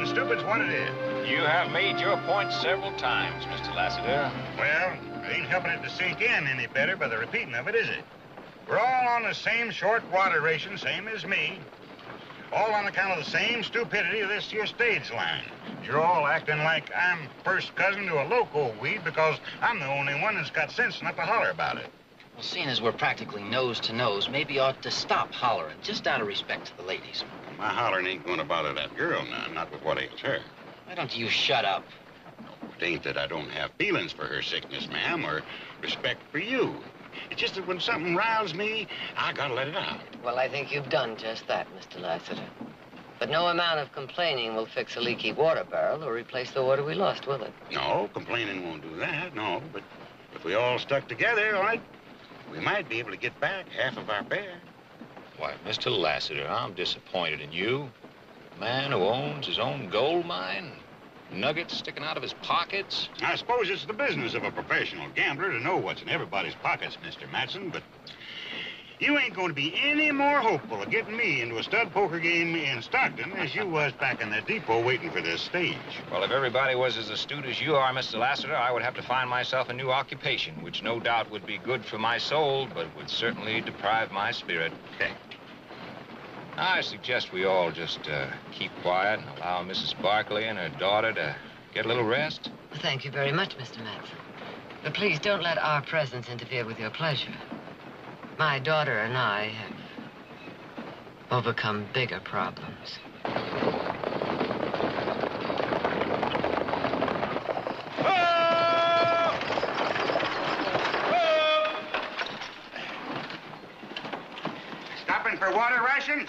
Stupid's what it is. You have made your point several times, Mr. Lassiter. Well, it ain't helping it to sink in any better by the repeating of it, is it? We're all on the same short water ration, same as me. All on account of the same stupidity of this here stage line. You're all acting like I'm first cousin to a loco weed because I'm the only one that's got sense enough to holler about it. Well, seeing as we're practically nose to nose, maybe you ought to stop hollering, just out of respect to the ladies. My hollering ain't going to bother that girl now, not with what ails her. Why don't you shut up? It ain't that I don't have feelings for her sickness, ma'am, or respect for you. It's just that when something riles me, I gotta let it out. Well, I think you've done just that, Mr. Lassiter. But no amount of complaining will fix a leaky water barrel or replace the water we lost, will it? No, complaining won't do that, no. But if we all stuck together, all right, we might be able to get back half of our bear. Why, Mr. Lassiter, I'm disappointed in you. A man who owns his own gold mine, nuggets sticking out of his pockets. I suppose it's the business of a professional gambler to know what's in everybody's pockets, Mr. Matson, but you ain't going to be any more hopeful of getting me into a stud poker game in Stockton as you was back in the depot waiting for this stage. Well, if everybody was as astute as you are, Mr. Lassiter, I would have to find myself a new occupation, which no doubt would be good for my soul, but would certainly deprive my spirit. Okay. I suggest we all just keep quiet and allow Mrs. Barkley and her daughter to get a little rest. Well, thank you very much, Mr. Matson. But please don't let our presence interfere with your pleasure. My daughter and I have overcome bigger problems. Stopping for water rations?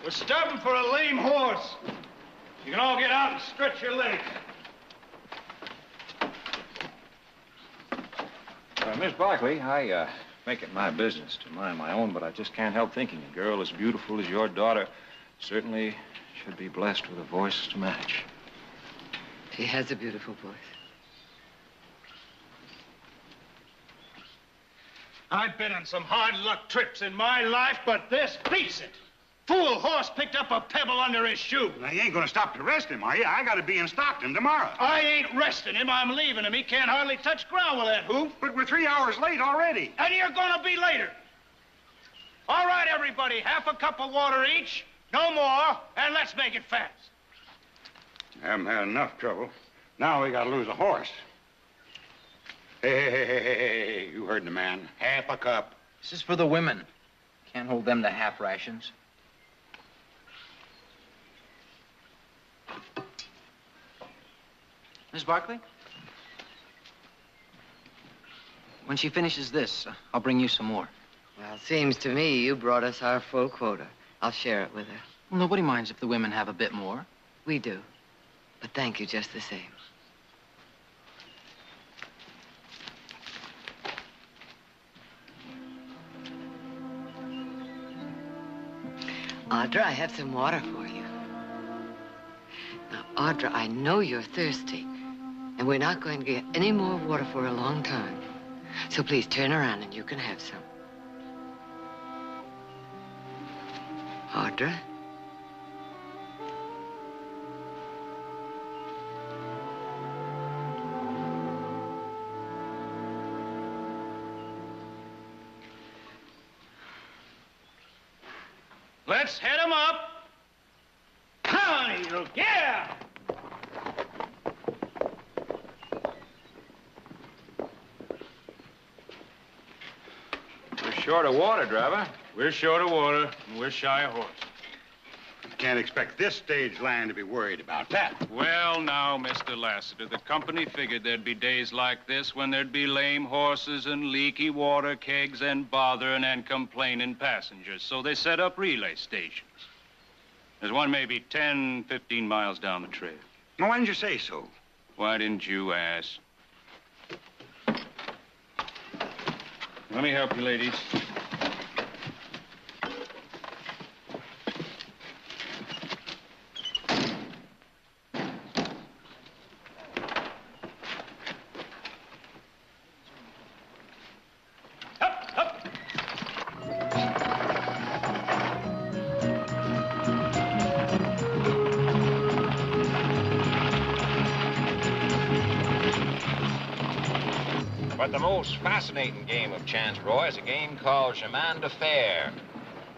We're stopping for a lame horse. You can all get out and stretch your legs. Miss Barkley, I make it my business to mind my own, but I just can't help thinking a girl as beautiful as your daughter certainly should be blessed with a voice to match. She has a beautiful voice. I've been on some hard luck trips in my life, but this beats it. Fool horse picked up a pebble under his shoe. Now, you ain't gonna stop to rest him, are you? I gotta be in Stockton tomorrow. I ain't resting him. I'm leaving him. He can't hardly touch ground with that hoof. But we're 3 hours late already. And you're gonna be later. All right, everybody, half a cup of water each, no more, and let's make it fast. Haven't had enough trouble. Now we gotta lose a horse. Hey, you heard the man. Half a cup. This is for the women. Can't hold them to half rations. Miss Barkley? When she finishes this, I'll bring you some more. Well, seems to me you brought us our full quota. I'll share it with her. Well, nobody minds if the women have a bit more. We do. But thank you just the same. Audra, I have some water for you. Now, Audra, I know you're thirsty, and we're not going to get any more water for a long time. So please turn around and you can have some. Audra? Let's head him up. Honey, yeah! We're short of water, driver. We're short of water, and we're shy of horse. You can't expect this stage line to be worried about that. Well, now, Mr. Lassiter, the company figured there'd be days like this when there'd be lame horses and leaky water kegs and bothering and complaining passengers. So they set up relay stations. There's one maybe 10, 15 miles down the trail. Now, why didn't you say so? Why didn't you ask? Let me help you, ladies. But the most fascinating game of chance, Roy, is a game called chemin de fer.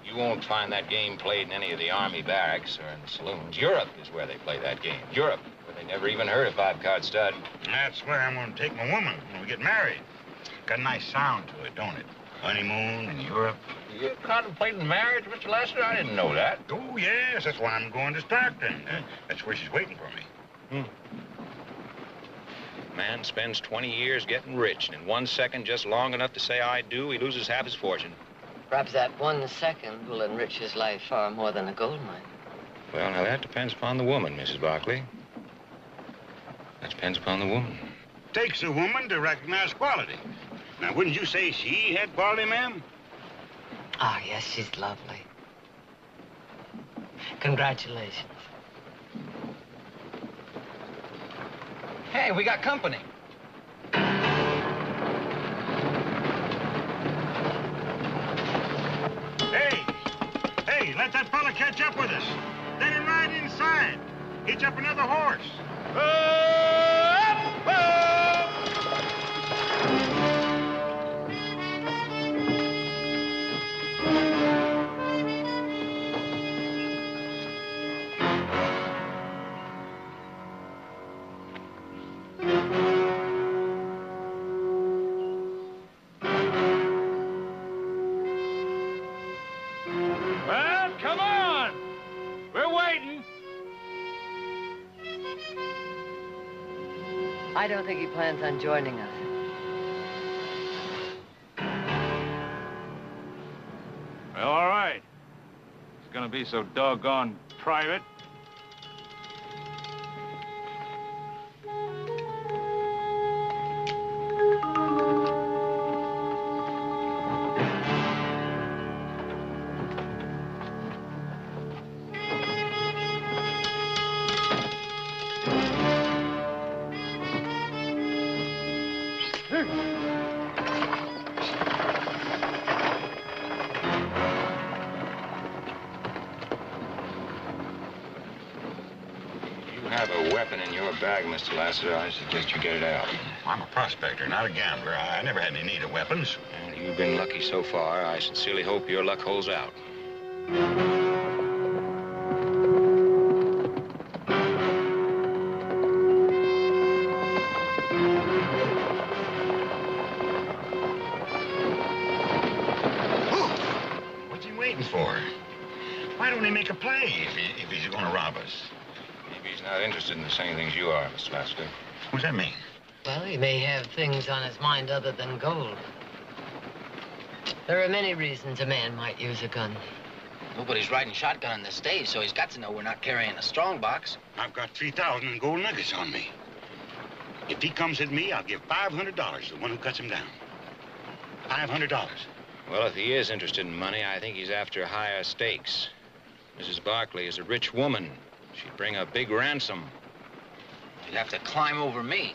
You won't find that game played in any of the army barracks or in the saloons. Europe is where they play that game. Europe, where they never even heard of five-card stud. That's where I'm going to take my woman when we get married. Got a nice sound to it, don't it? Honeymoon in Europe. You're contemplating marriage, Mr. Lester? I didn't know that. Oh, yes. That's why I'm going to Stockton. That's where she's waiting for me. Man spends 20 years getting rich, and in 1 second, just long enough to say I do, he loses half his fortune. Perhaps that 1 second will enrich his life far more than a gold mine. Well, now, that depends upon the woman, Mrs. Barkley. That depends upon the woman. Takes a woman to recognize quality. Now, wouldn't you say she had quality, ma'am? Ah, yes, she's lovely. Congratulations. Hey, we got company. Hey, let that fella catch up with us. Let him ride inside. Hitch up another horse. Well, come on. We're waiting. I don't think he plans on joining us. Well, all right. It's gonna be so doggone private. have a weapon in your bag, Mr. Lassiter, I suggest you get it out. I'm a prospector, not a gambler. I never had any need of weapons. And you've been lucky so far. I sincerely hope your luck holds out. What's he waiting for? Why don't he make a play if he's going to rob us? Maybe he's not interested in the same things you are, Mr. Lassiter. What's that mean? Well, he may have things on his mind other than gold. There are many reasons a man might use a gun. Nobody's riding shotgun in this stage, so he's got to know we're not carrying a strong box. I've got 3,000 in gold nuggets on me. If he comes at me, I'll give $500 to the one who cuts him down. $500. Well, if he is interested in money, I think he's after higher stakes. Mrs. Barkley is a rich woman. She'd bring a big ransom. You'd have to climb over me.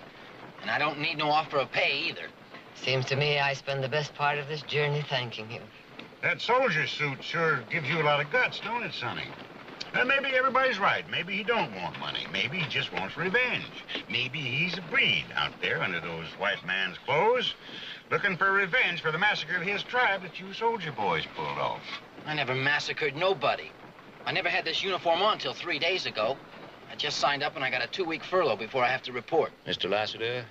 And I don't need no offer of pay either. Seems to me I spend the best part of this journey thanking you. That soldier suit sure gives you a lot of guts, don't it, Sonny? Maybe everybody's right. Maybe he don't want money. Maybe he just wants revenge. Maybe he's a breed out there under those white man's clothes, looking for revenge for the massacre of his tribe that you soldier boys pulled off. I never massacred nobody. I never had this uniform on until 3 days ago. I just signed up and I got a 2-week furlough before I have to report. Mr. Lassiter,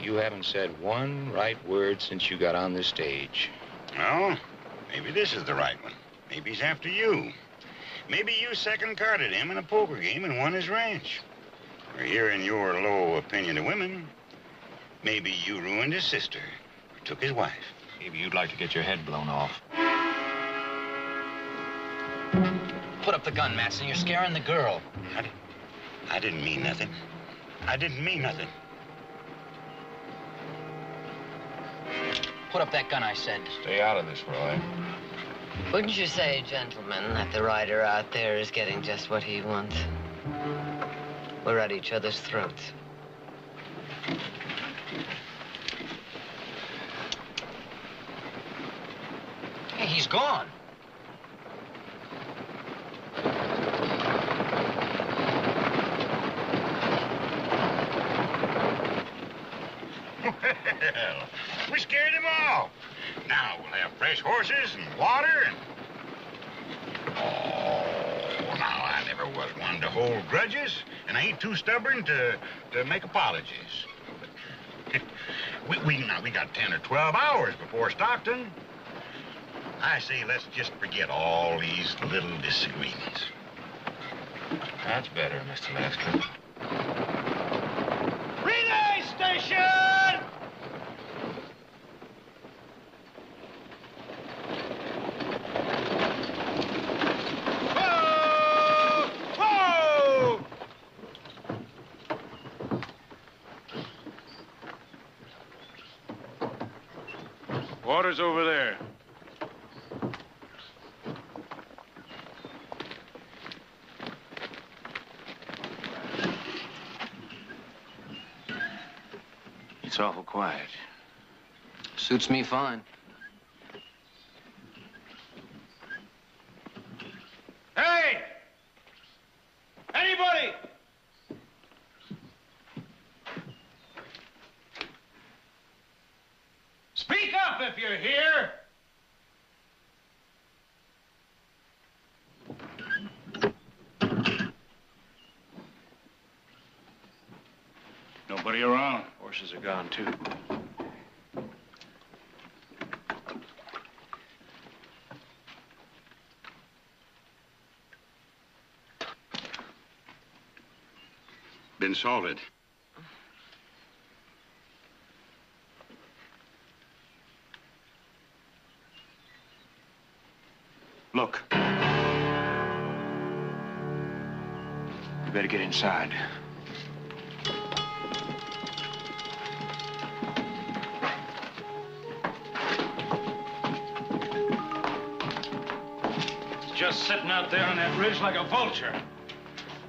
you haven't said one right word since you got on this stage. Well, maybe this is the right one. Maybe he's after you. Maybe you second-carded him in a poker game and won his ranch. Or hearing your low opinion of women, maybe you ruined his sister or took his wife. Maybe you'd like to get your head blown off. Put up the gun, Matson. You're scaring the girl. I didn't mean nothing. I didn't mean nothing. Put up that gun, I said. Stay out of this, Roy. Wouldn't you say, gentlemen, that the rider out there is getting just what he wants? We're at each other's throats. Hey, he's gone. Well, we scared him off. Now we'll have fresh horses and water and... Oh, now I never was one to hold grudges, and I ain't too stubborn to make apologies. But we got 10 or 12 hours before Stockton. I say let's just forget all these little disagreements. That's better, Mr. Lassiter. Relay station! Whoa! Whoa! Water's over there. It's awful quiet. Suits me fine. Hey! Anybody? Speak up if you're here! Nobody around. Horses are gone, too. Been salted. Look. You better get inside. Just sitting out there on that ridge like a vulture.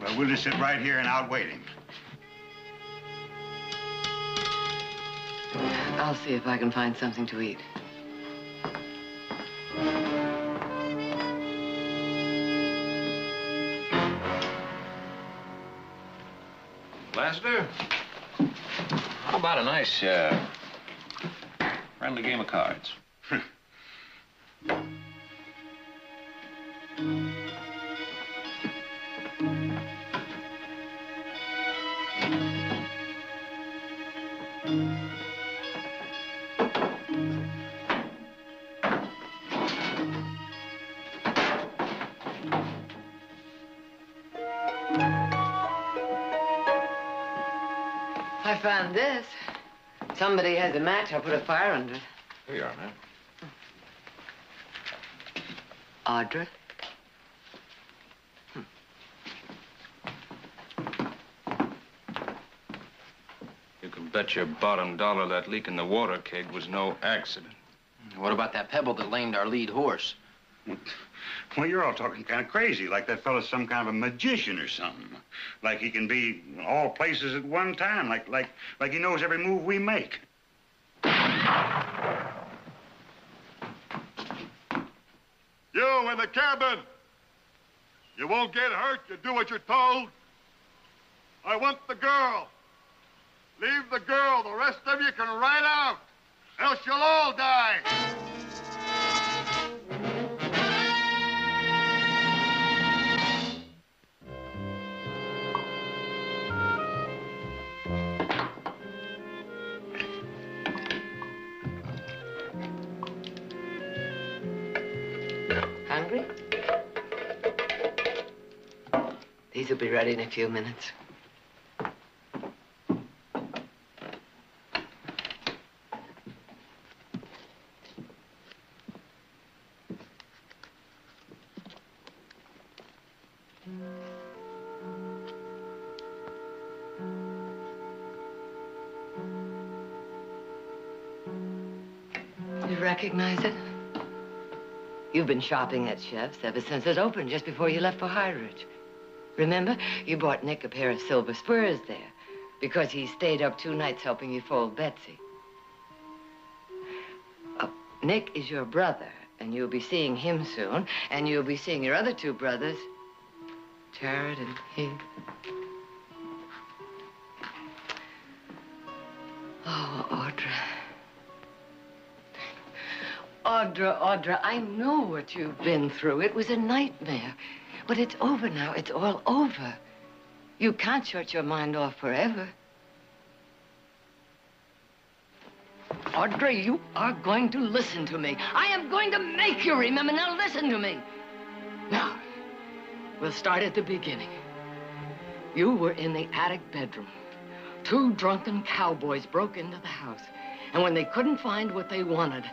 Well, we'll just sit right here and outwait him. I'll see if I can find something to eat. Lassiter, how about a nice, friendly game of cards? I found this. Somebody has a match. I'll put a fire under it. Here you are, man. Audra? You can bet your bottom dollar that leak in the water keg was no accident. What about that pebble that lamed our lead horse? Well, you're all talking kind of crazy, like that fellow's some kind of a magician or something. Like he can be all places at one time, like he knows every move we make. You in the cabin! You won't get hurt. You do what you're told. I want the girl. Leave the girl. The rest of you can ride out. Else you'll all die. Hungry? These will be ready in a few minutes. You recognize it? You've been shopping at Chef's ever since it opened, just before you left for High Ridge. Remember, you bought Nick a pair of silver spurs there because he stayed up 2 nights helping you fold Betsy. Nick is your brother, and you'll be seeing him soon, and you'll be seeing your other 2 brothers, Jared and Heath. Oh, Audra. Audra, I know what you've been through. It was a nightmare. But it's over now. It's all over. You can't shut your mind off forever. Audra, you are going to listen to me. I am going to make you remember. Now listen to me. Now, we'll start at the beginning. You were in the attic bedroom. 2 drunken cowboys broke into the house. And when they couldn't find what they wanted,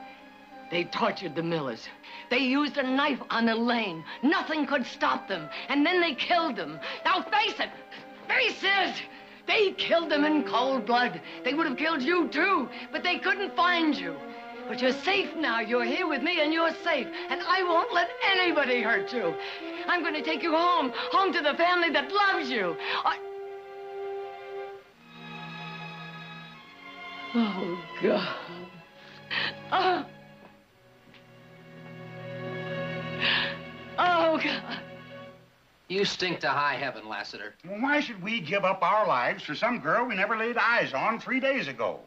they tortured the Millers. They used a knife on Elaine. Nothing could stop them. And then they killed them. Now face it! Face it! They killed them in cold blood. They would have killed you too, but they couldn't find you. But you're safe now. You're here with me and you're safe. And I won't let anybody hurt you. I'm going to take you home. Home to the family that loves you. Oh, God. Oh, God. You stink to high heaven, Lassiter. Well, why should we give up our lives for some girl we never laid eyes on 3 days ago?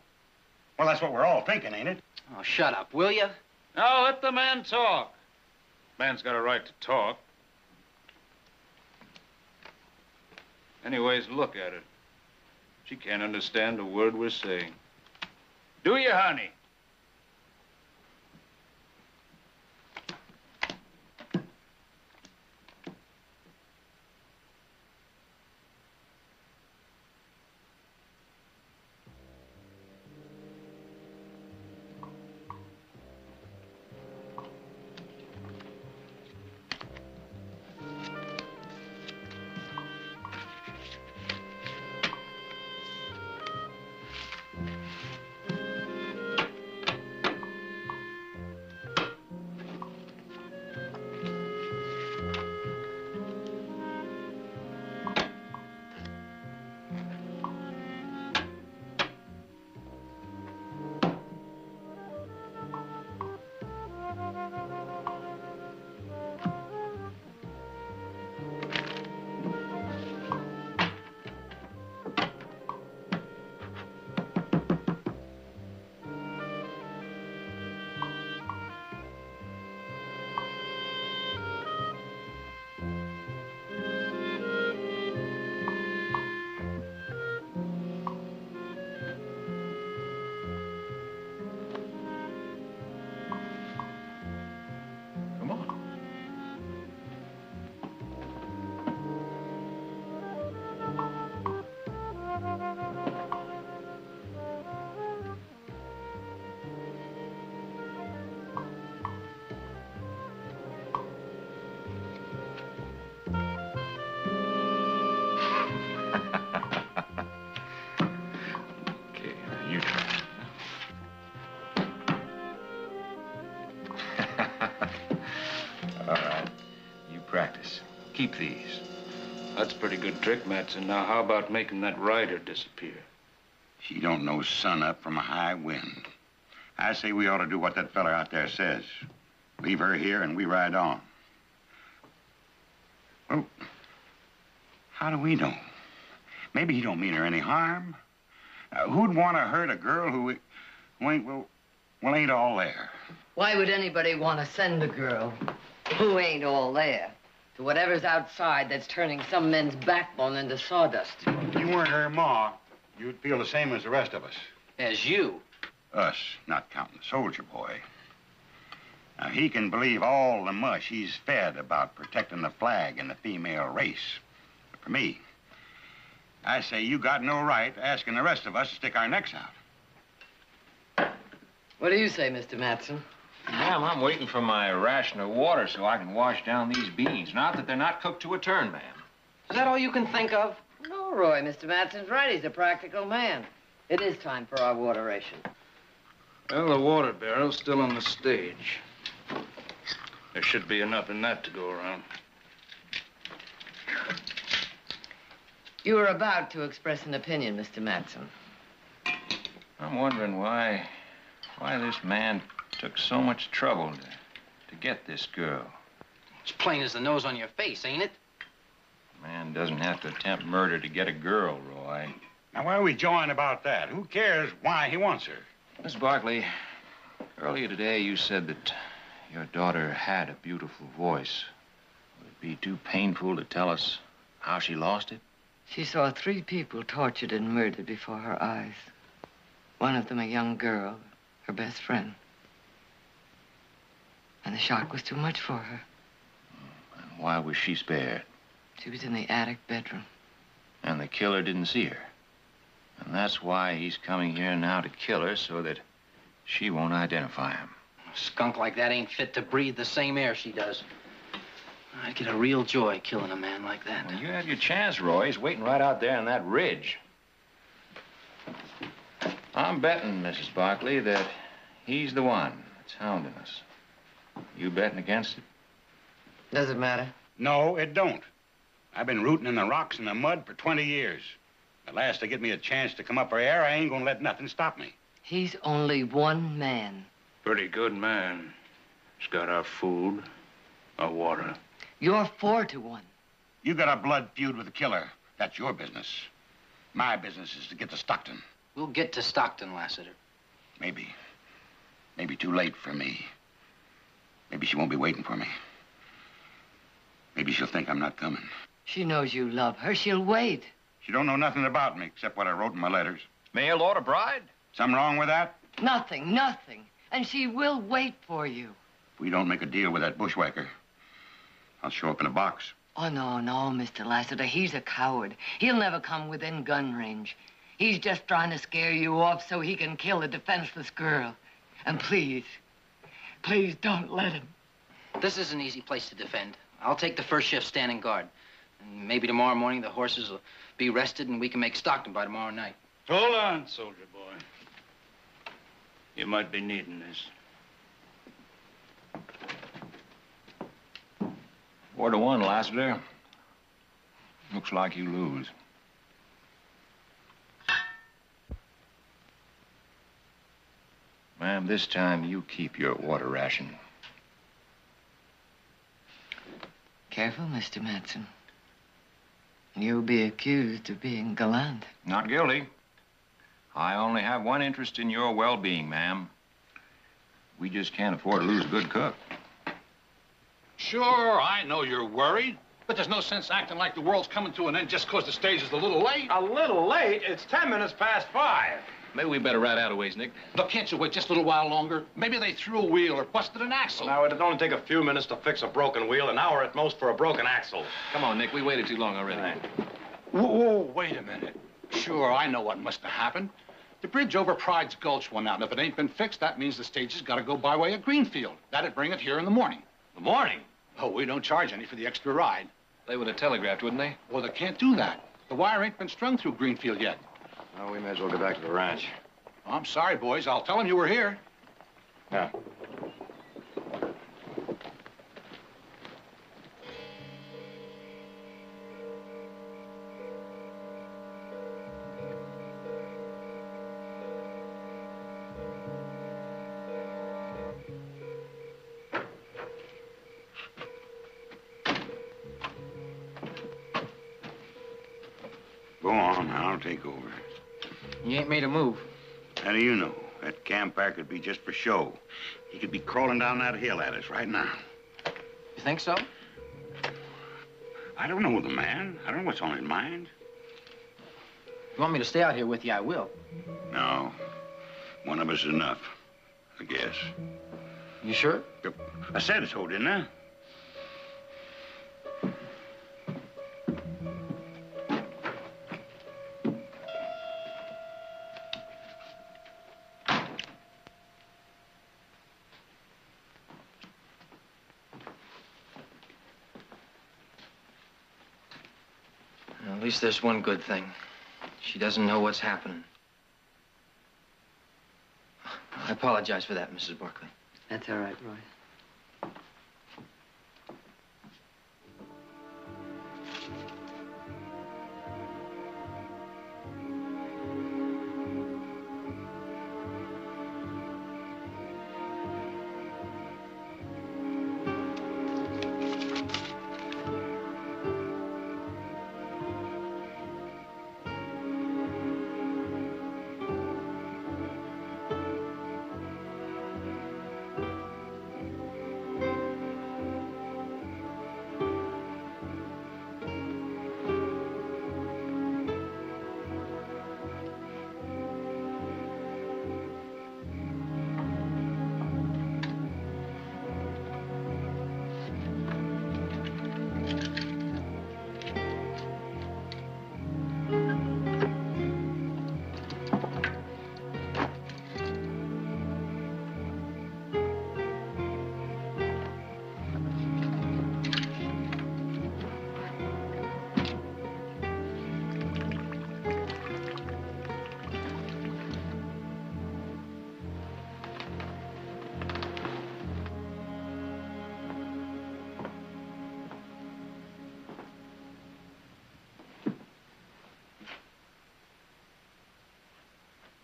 Well, that's what we're all thinking, ain't it? Oh, shut up, will you? Now, let the man talk. Man's got a right to talk. Anyways, look at it. She can't understand a word we're saying. Do you, honey? keep these. That's a pretty good trick, Matson. Now, how about making that rider disappear? She don't know sun up from a high wind. I say we ought to do what that fella out there says. Leave her here and we ride on. Well, how do we know? Maybe he don't mean her any harm. Who'd want to hurt a girl who ain't, well, ain't all there? Why would anybody want to send a girl who ain't all there to whatever's outside that's turning some men's backbone into sawdust? If you weren't her ma, you'd feel the same as the rest of us. As you? Us, not counting the soldier boy. Now, he can believe all the mush he's fed about protecting the flag and the female race. But for me, I say you got no right asking the rest of us to stick our necks out. What do you say, Mr. Matson? Ma'am, I'm waiting for my ration of water so I can wash down these beans. Not that they're not cooked to a turn, ma'am. Is that all you can think of? No, Roy, Mr. Matson's right. He's a practical man. It is time for our water ration. Well, the water barrel's still on the stage. There should be enough in that to go around. You were about to express an opinion, Mr. Matson. I'm wondering why this man took so much trouble to get this girl. It's plain as the nose on your face, ain't it? Man doesn't have to attempt murder to get a girl, Roy. Now, why are we jawing about that? Who cares why he wants her? Miss Barkley, earlier today you said that your daughter had a beautiful voice. Would it be too painful to tell us how she lost it? She saw 3 people tortured and murdered before her eyes. One of them a young girl, her best friend. And the shock was too much for her. And why was she spared? She was in the attic bedroom. And the killer didn't see her. And that's why he's coming here now to kill her so that she won't identify him. A skunk like that ain't fit to breathe the same air she does. I'd get a real joy killing a man like that. Well, you had your chance, Roy. He's waiting right out there on that ridge. I'm betting, Mrs. Barkley, that he's the one that's hounding us. You betting against it? Does it matter? No, it don't. I've been rooting in the rocks and the mud for 20 years. At last they get me a chance to come up for air, I ain't gonna let nothing stop me. He's only one man. Pretty good man. He's got our food, our water. You're 4 to 1. You got a blood feud with the killer. That's your business. My business is to get to Stockton. We'll get to Stockton, Lassiter. Maybe too late for me. Maybe she won't be waiting for me. Maybe she'll think I'm not coming. She knows you love her. She'll wait. She don't know nothing about me except what I wrote in my letters. Mail order bride? Something wrong with that? Nothing, nothing. And she will wait for you. If we don't make a deal with that bushwhacker, I'll show up in a box. Oh, no, Mr. Lassiter. He's a coward. He'll never come within gun range. He's just trying to scare you off so he can kill a defenseless girl. And please don't let him. This is an easy place to defend. I'll take the first shift standing guard. And maybe tomorrow morning the horses will be rested and we can make Stockton by tomorrow night. Hold on, soldier boy. You might be needing this. 4 to 1, Lassiter. Looks like you lose. Ma'am, this time you keep your water ration. Careful, Mr. Matson. You'll be accused of being gallant. Not guilty. I only have one interest in your well-being, ma'am. We just can't afford to lose a good cook. Sure, I know you're worried, but there's no sense acting like the world's coming to an end just because the stage is a little late. A little late? It's 10 minutes past 5. Maybe we better ride out a ways, Nick. Look, can't you wait just a little while longer? Maybe they threw a wheel or busted an axle. Now, it'd only take a few minutes to fix a broken wheel, an hour at most for a broken axle. Come on, Nick. We waited too long already. Right. Whoa, wait a minute. Sure, I know what must have happened. The bridge over Pride's Gulch went out, and if it ain't been fixed, that means the stage has got to go by way of Greenfield. That'd bring it here in the morning. The morning? Oh, we don't charge any for the extra ride. They would have telegraphed, wouldn't they? Well, they can't do that. The wire ain't been strung through Greenfield yet. Well, we may as well get back to the ranch. Oh, I'm sorry, boys. I'll tell them you were here. Yeah. Go on, I'll take over. You ain't made a move. How do you know? That campfire could be just for show. He could be crawling down that hill at us right now. You think so? I don't know the man. I don't know what's on his mind. If you want me to stay out here with you, I will. No. One of us is enough, I guess. You sure? I said so, didn't I? At least there's one good thing. She doesn't know what's happening. I apologize for that, Mrs. Barkley. That's all right, Roy.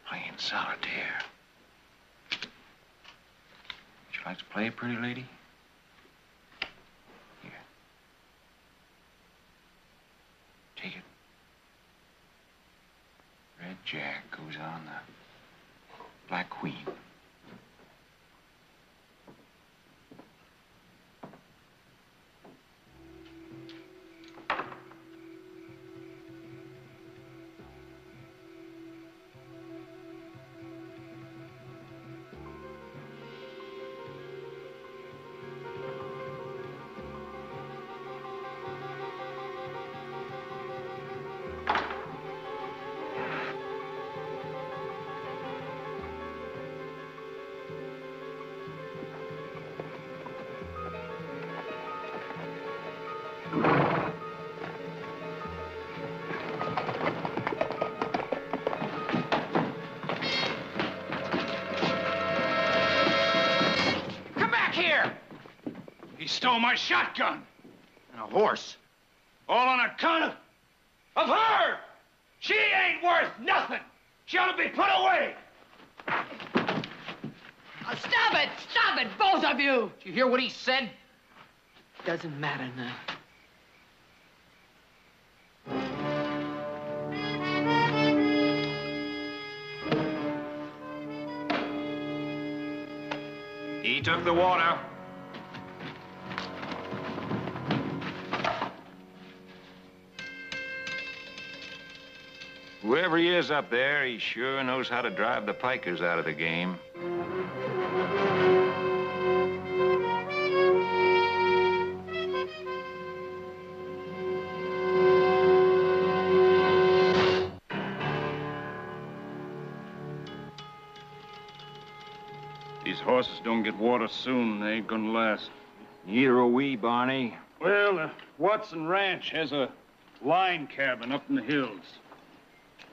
Playing solitaire. Would you like to play, pretty lady? Here. Take it. Red Jack goes on the Black Queen. He stole my shotgun. And a horse. All on account of her! She ain't worth nothing! She ought to be put away! Stop it! Stop it, both of you! Did you hear what he said? Doesn't matter now. He took the water. Whoever he is up there, he sure knows how to drive the pikers out of the game. These horses don't get water soon, they ain't gonna last. Neither are we, Barney. Well, Watson Ranch has a line cabin up in the hills.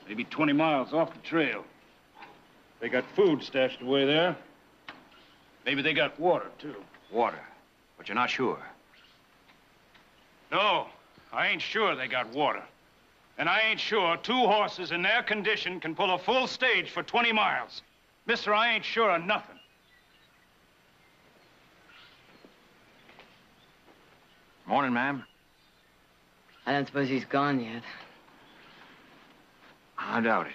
Maybe 20 miles off the trail. They got food stashed away there. Maybe they got water, too. Water, but you're not sure. No, I ain't sure they got water. And I ain't sure 2 horses in their condition can pull a full stage for 20 miles. Mister, I ain't sure of nothing. Morning, ma'am. I don't suppose he's gone yet. I doubt it.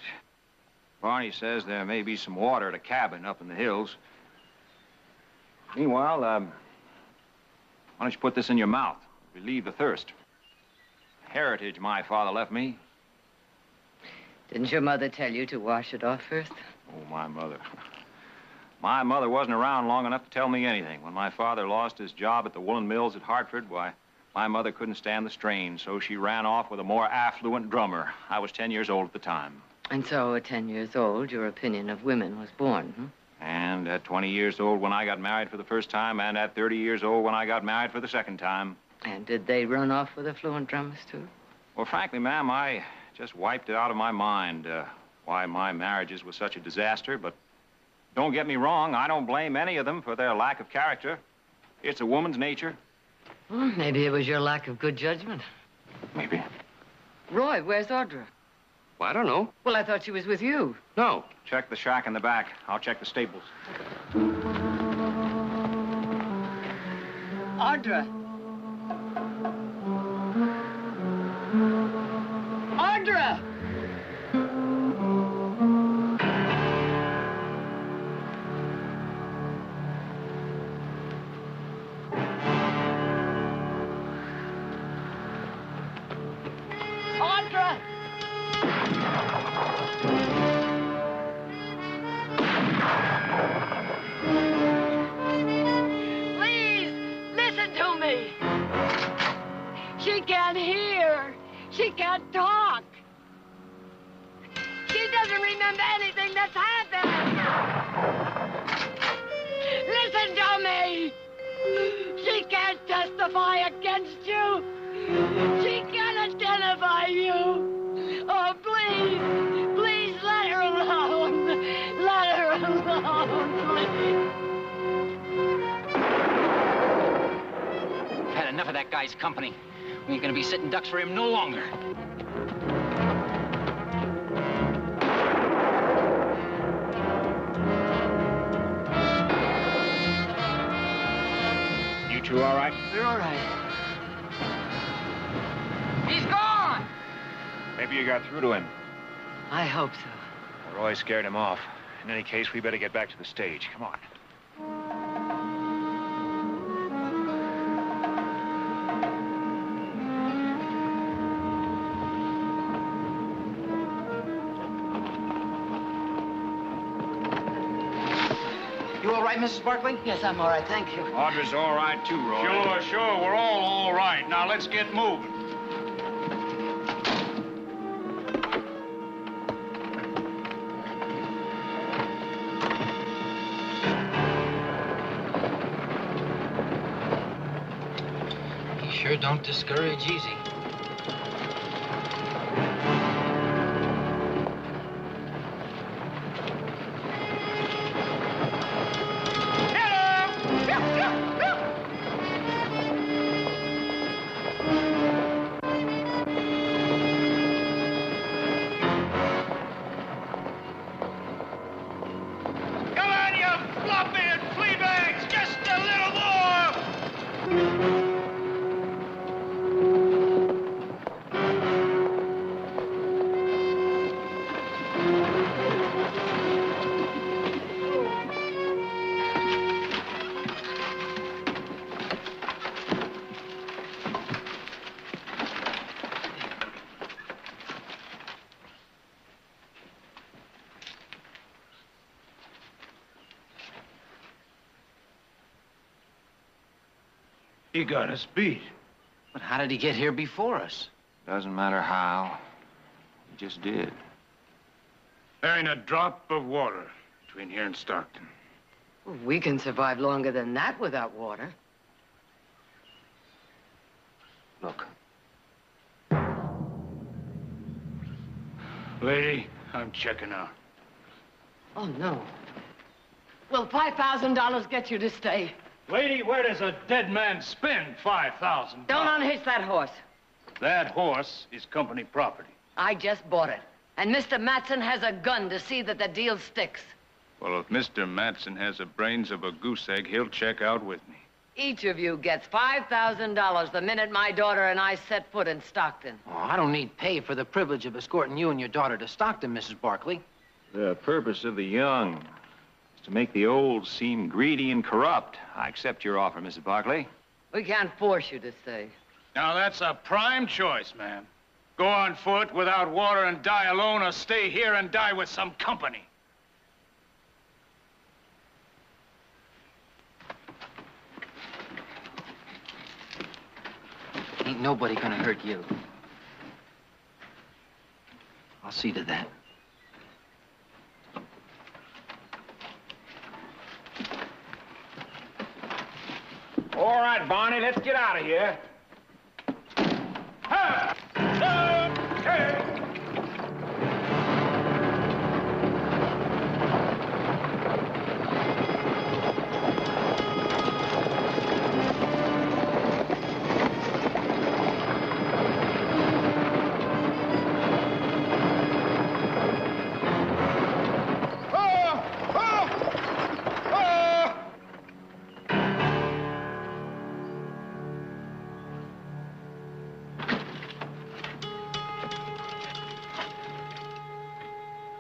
Barney says there may be some water at a cabin up in the hills. Meanwhile, why don't you put this in your mouth? Relieve the thirst. Heritage my father left me. Didn't your mother tell you to wash it off first? Oh, my mother. My mother wasn't around long enough to tell me anything. When my father lost his job at the woolen mills at Hartford, why, my mother couldn't stand the strain, so she ran off with a more affluent drummer. I was 10 years old at the time. And so at 10 years old, your opinion of women was born, hmm? And at 20 years old when I got married for the first time, and at 30 years old when I got married for the second time. And did they run off with affluent drummers, too? Well, frankly, ma'am, I just wiped it out of my mind why my marriages were such a disaster, but don't get me wrong, I don't blame any of them for their lack of character. It's a woman's nature. Well, maybe it was your lack of good judgment. Maybe. Roy, where's Audra? Well, I don't know. Well, I thought she was with you. No. Check the shack in the back. I'll check the stables. Audra. Audra! Audra! Please, listen to me. She can't hear. She can't talk. She doesn't remember anything that's happened. Listen to me. She can't testify against you. She can't identify you. Oh, please, please let her alone. Let her alone, please. I've had enough of that guy's company. We ain't gonna be sitting ducks for him no longer. You two all right? We're all right. He's gone! Maybe you got through to him. I hope so. Roy scared him off. In any case, we better get back to the stage. Come on. You all right, Mrs. Barkley? Yes, I'm all right, thank you. Audra's all right, too, Roy. Sure, sure. We're all right. Now, let's get moving. You sure don't discourage easy. Come on, you flop-eared flea bags! Just a little more! He got us beat. But how did he get here before us? Doesn't matter how. He just did. There ain't a drop of water between here and Stockton. Well, we can survive longer than that without water. Look. Lady, I'm checking out. Oh, no. Will $5,000 get you to stay? Lady, where does a dead man spend $5,000? Don't unhitch that horse. That horse is company property. I just bought it. And Mr. Matson has a gun to see that the deal sticks. Well, if Mr. Matson has the brains of a goose egg, he'll check out with me. Each of you gets $5,000 the minute my daughter and I set foot in Stockton. Oh, I don't need pay for the privilege of escorting you and your daughter to Stockton, Mrs. Barkley. The purpose of the young is to make the old seem greedy and corrupt. I accept your offer, Mrs. Barkley. We can't force you to stay. Now, that's a prime choice, ma'am. Go on foot without water and die alone, or stay here and die with some company. Ain't nobody gonna hurt you. I'll see to that. All right, Barney, let's get out of here.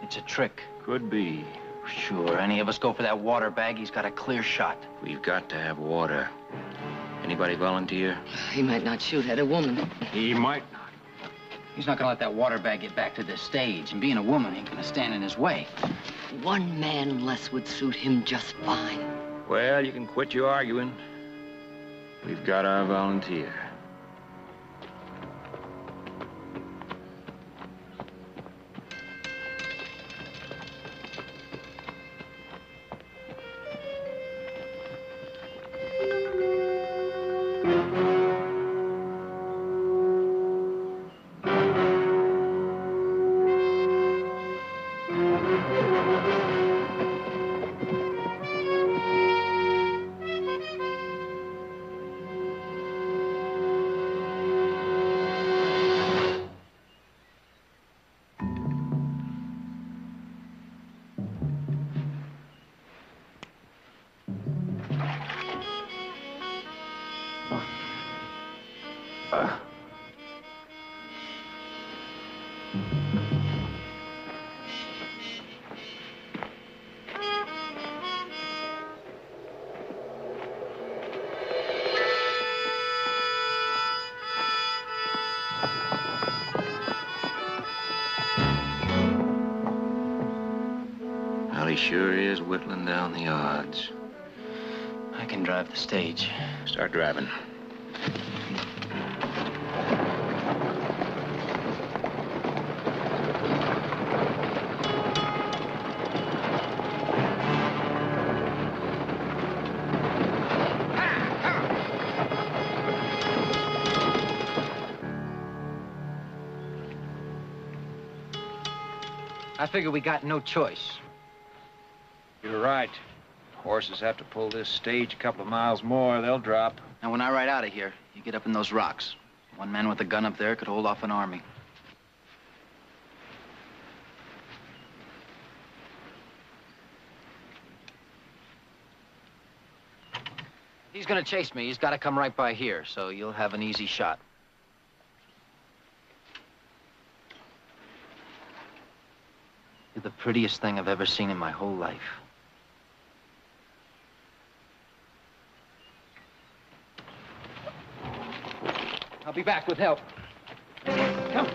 It's a trick. Could be. Sure, any of us go for that water bag, he's got a clear shot. We've got to have water. Anybody volunteer? He might not shoot at a woman. He might. He's not gonna let that water bag get back to this stage, and being a woman ain't gonna stand in his way. One man less would suit him just fine. Well, you can quit your arguing. We've got our volunteer. Well, he sure is whittling down the odds. I can drive the stage. Start driving. I figure we got no choice. You're right. Horses have to pull this stage a couple of miles more, they'll drop. Now, when I ride out of here, you get up in those rocks. One man with a gun up there could hold off an army. He's gonna chase me. He's gotta come right by here, so you'll have an easy shot. You're the prettiest thing I've ever seen in my whole life. I'll be back with help. Come.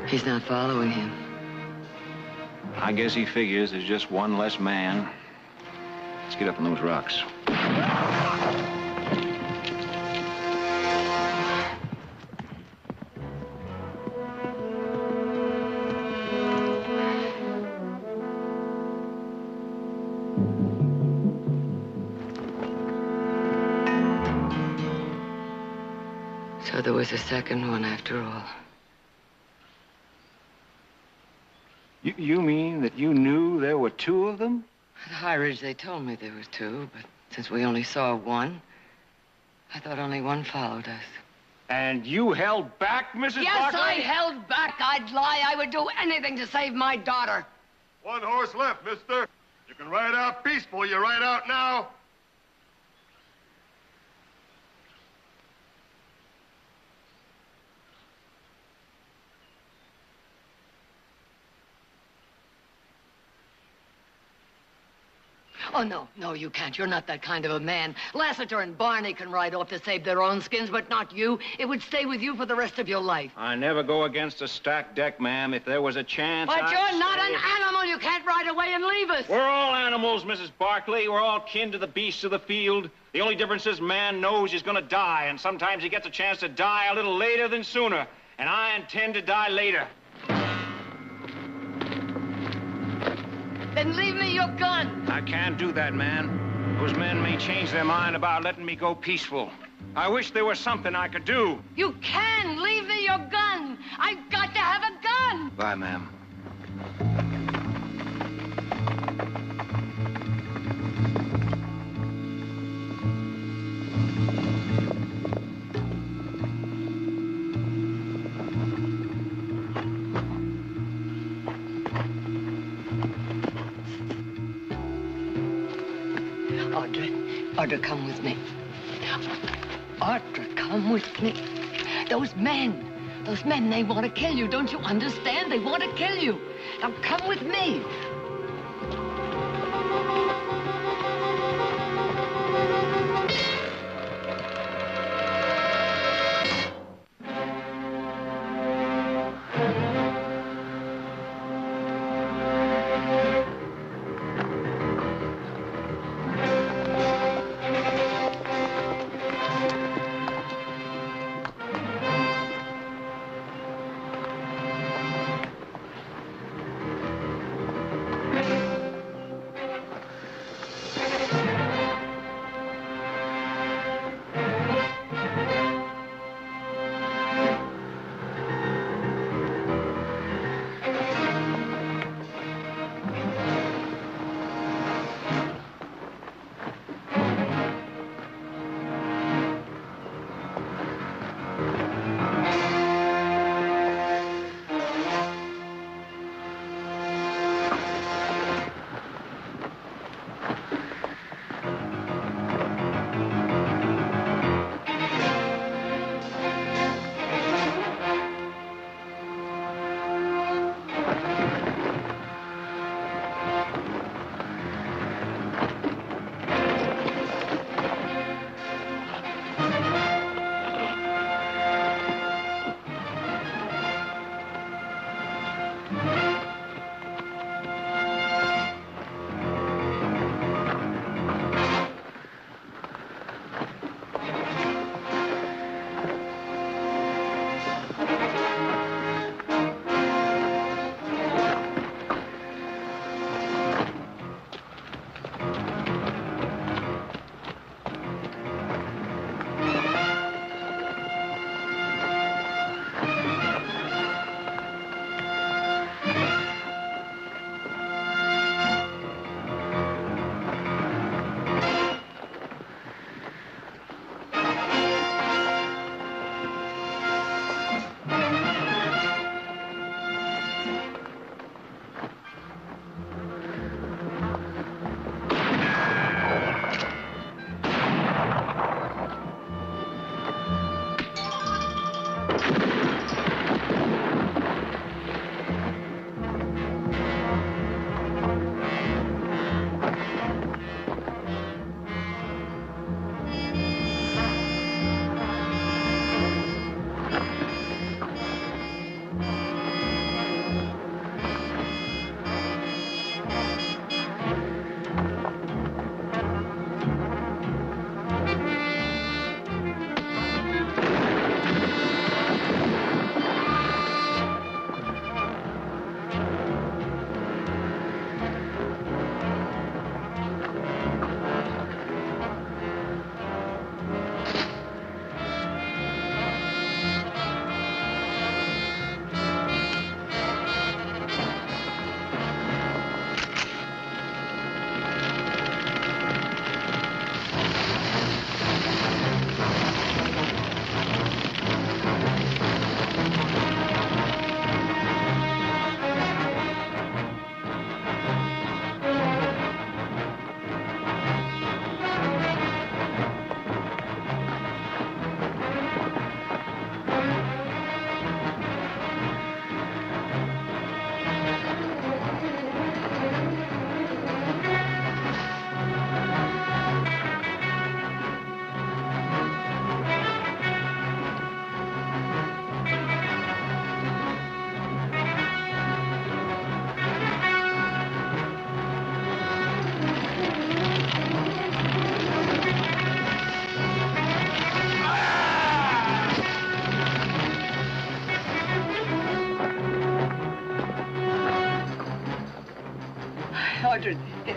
He's not following him. I guess he figures there's just one less man. Let's get up on those rocks. So there was a second one after all. You mean that you knew there were two of them? At High Ridge, they told me there was two, but since we only saw one, I thought only one followed us. And you held back, Mrs. Yes, Barkley? I held back. I'd lie. I would do anything to save my daughter. One horse left, mister. You can ride out peaceful. You ride out now. Oh, no, you can't. You're not that kind of a man. Lassiter and Barney can ride off to save their own skins, but not you. It would stay with you for the rest of your life. I never go against a stacked deck, ma'am. If there was a chance, But I'd you're not stay. an animal. You can't ride away and leave us. We're all animals, Mrs. Barkley. We're all kin to the beasts of the field. The only difference is man knows he's gonna die, and sometimes he gets a chance to die a little later than sooner. And I intend to die later. Then leave me your gun. I can't do that, man. Those men may change their mind about letting me go peaceful. I wish there was something I could do. You can. Leave me your gun. I've got to have a gun. Bye, ma'am. Audrey, come with me. Audrey, come with me. Those men, they want to kill you. Don't you understand? They want to kill you. Now come with me.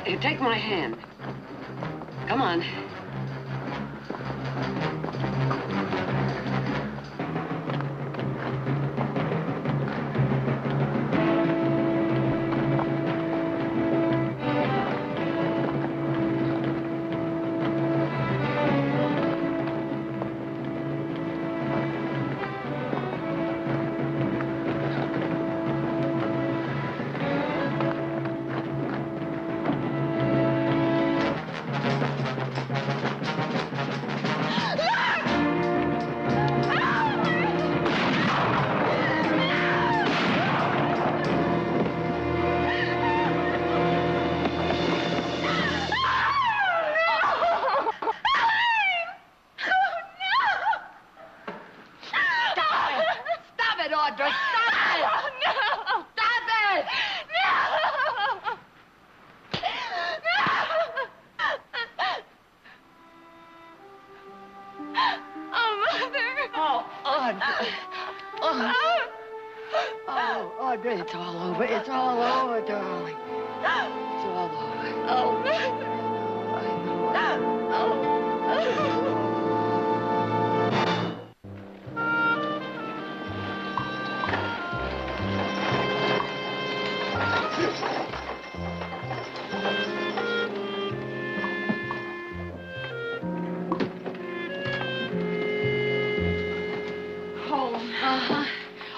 Here, take my hand. Come on. It's all over. It's all over, darling. It's all over. Oh, Mother. I know.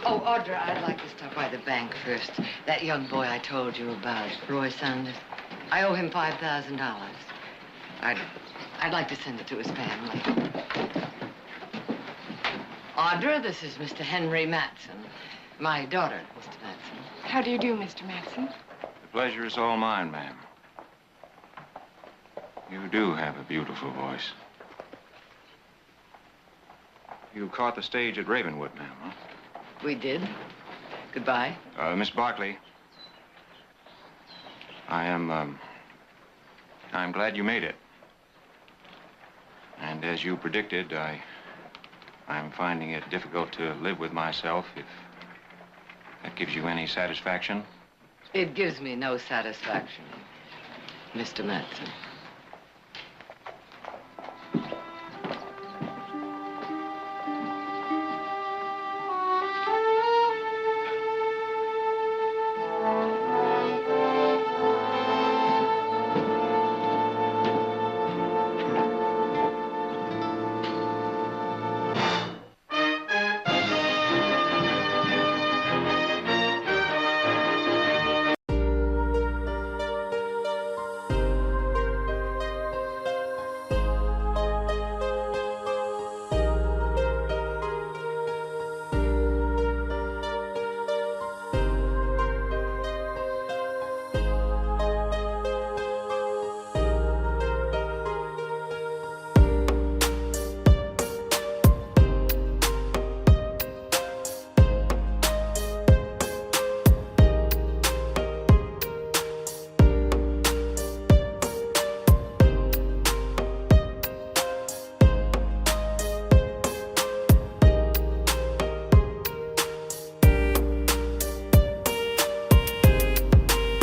Oh, Audra, I'd like to stop by the bank first. That young boy I told you about, Roy Sanders. I owe him $5,000. I'd like to send it to his family. Audra, this is Mr. Henry Matson. My daughter, Mr. Matson. How do you do, Mr. Matson? The pleasure is all mine, ma'am. You do have a beautiful voice. You caught the stage at Ravenwood, ma'am, huh? We did. Goodbye. Miss Barkley, I'm glad you made it. And as you predicted, I'm finding it difficult to live with myself, if that gives you any satisfaction. It gives me no satisfaction, Mr. Matson.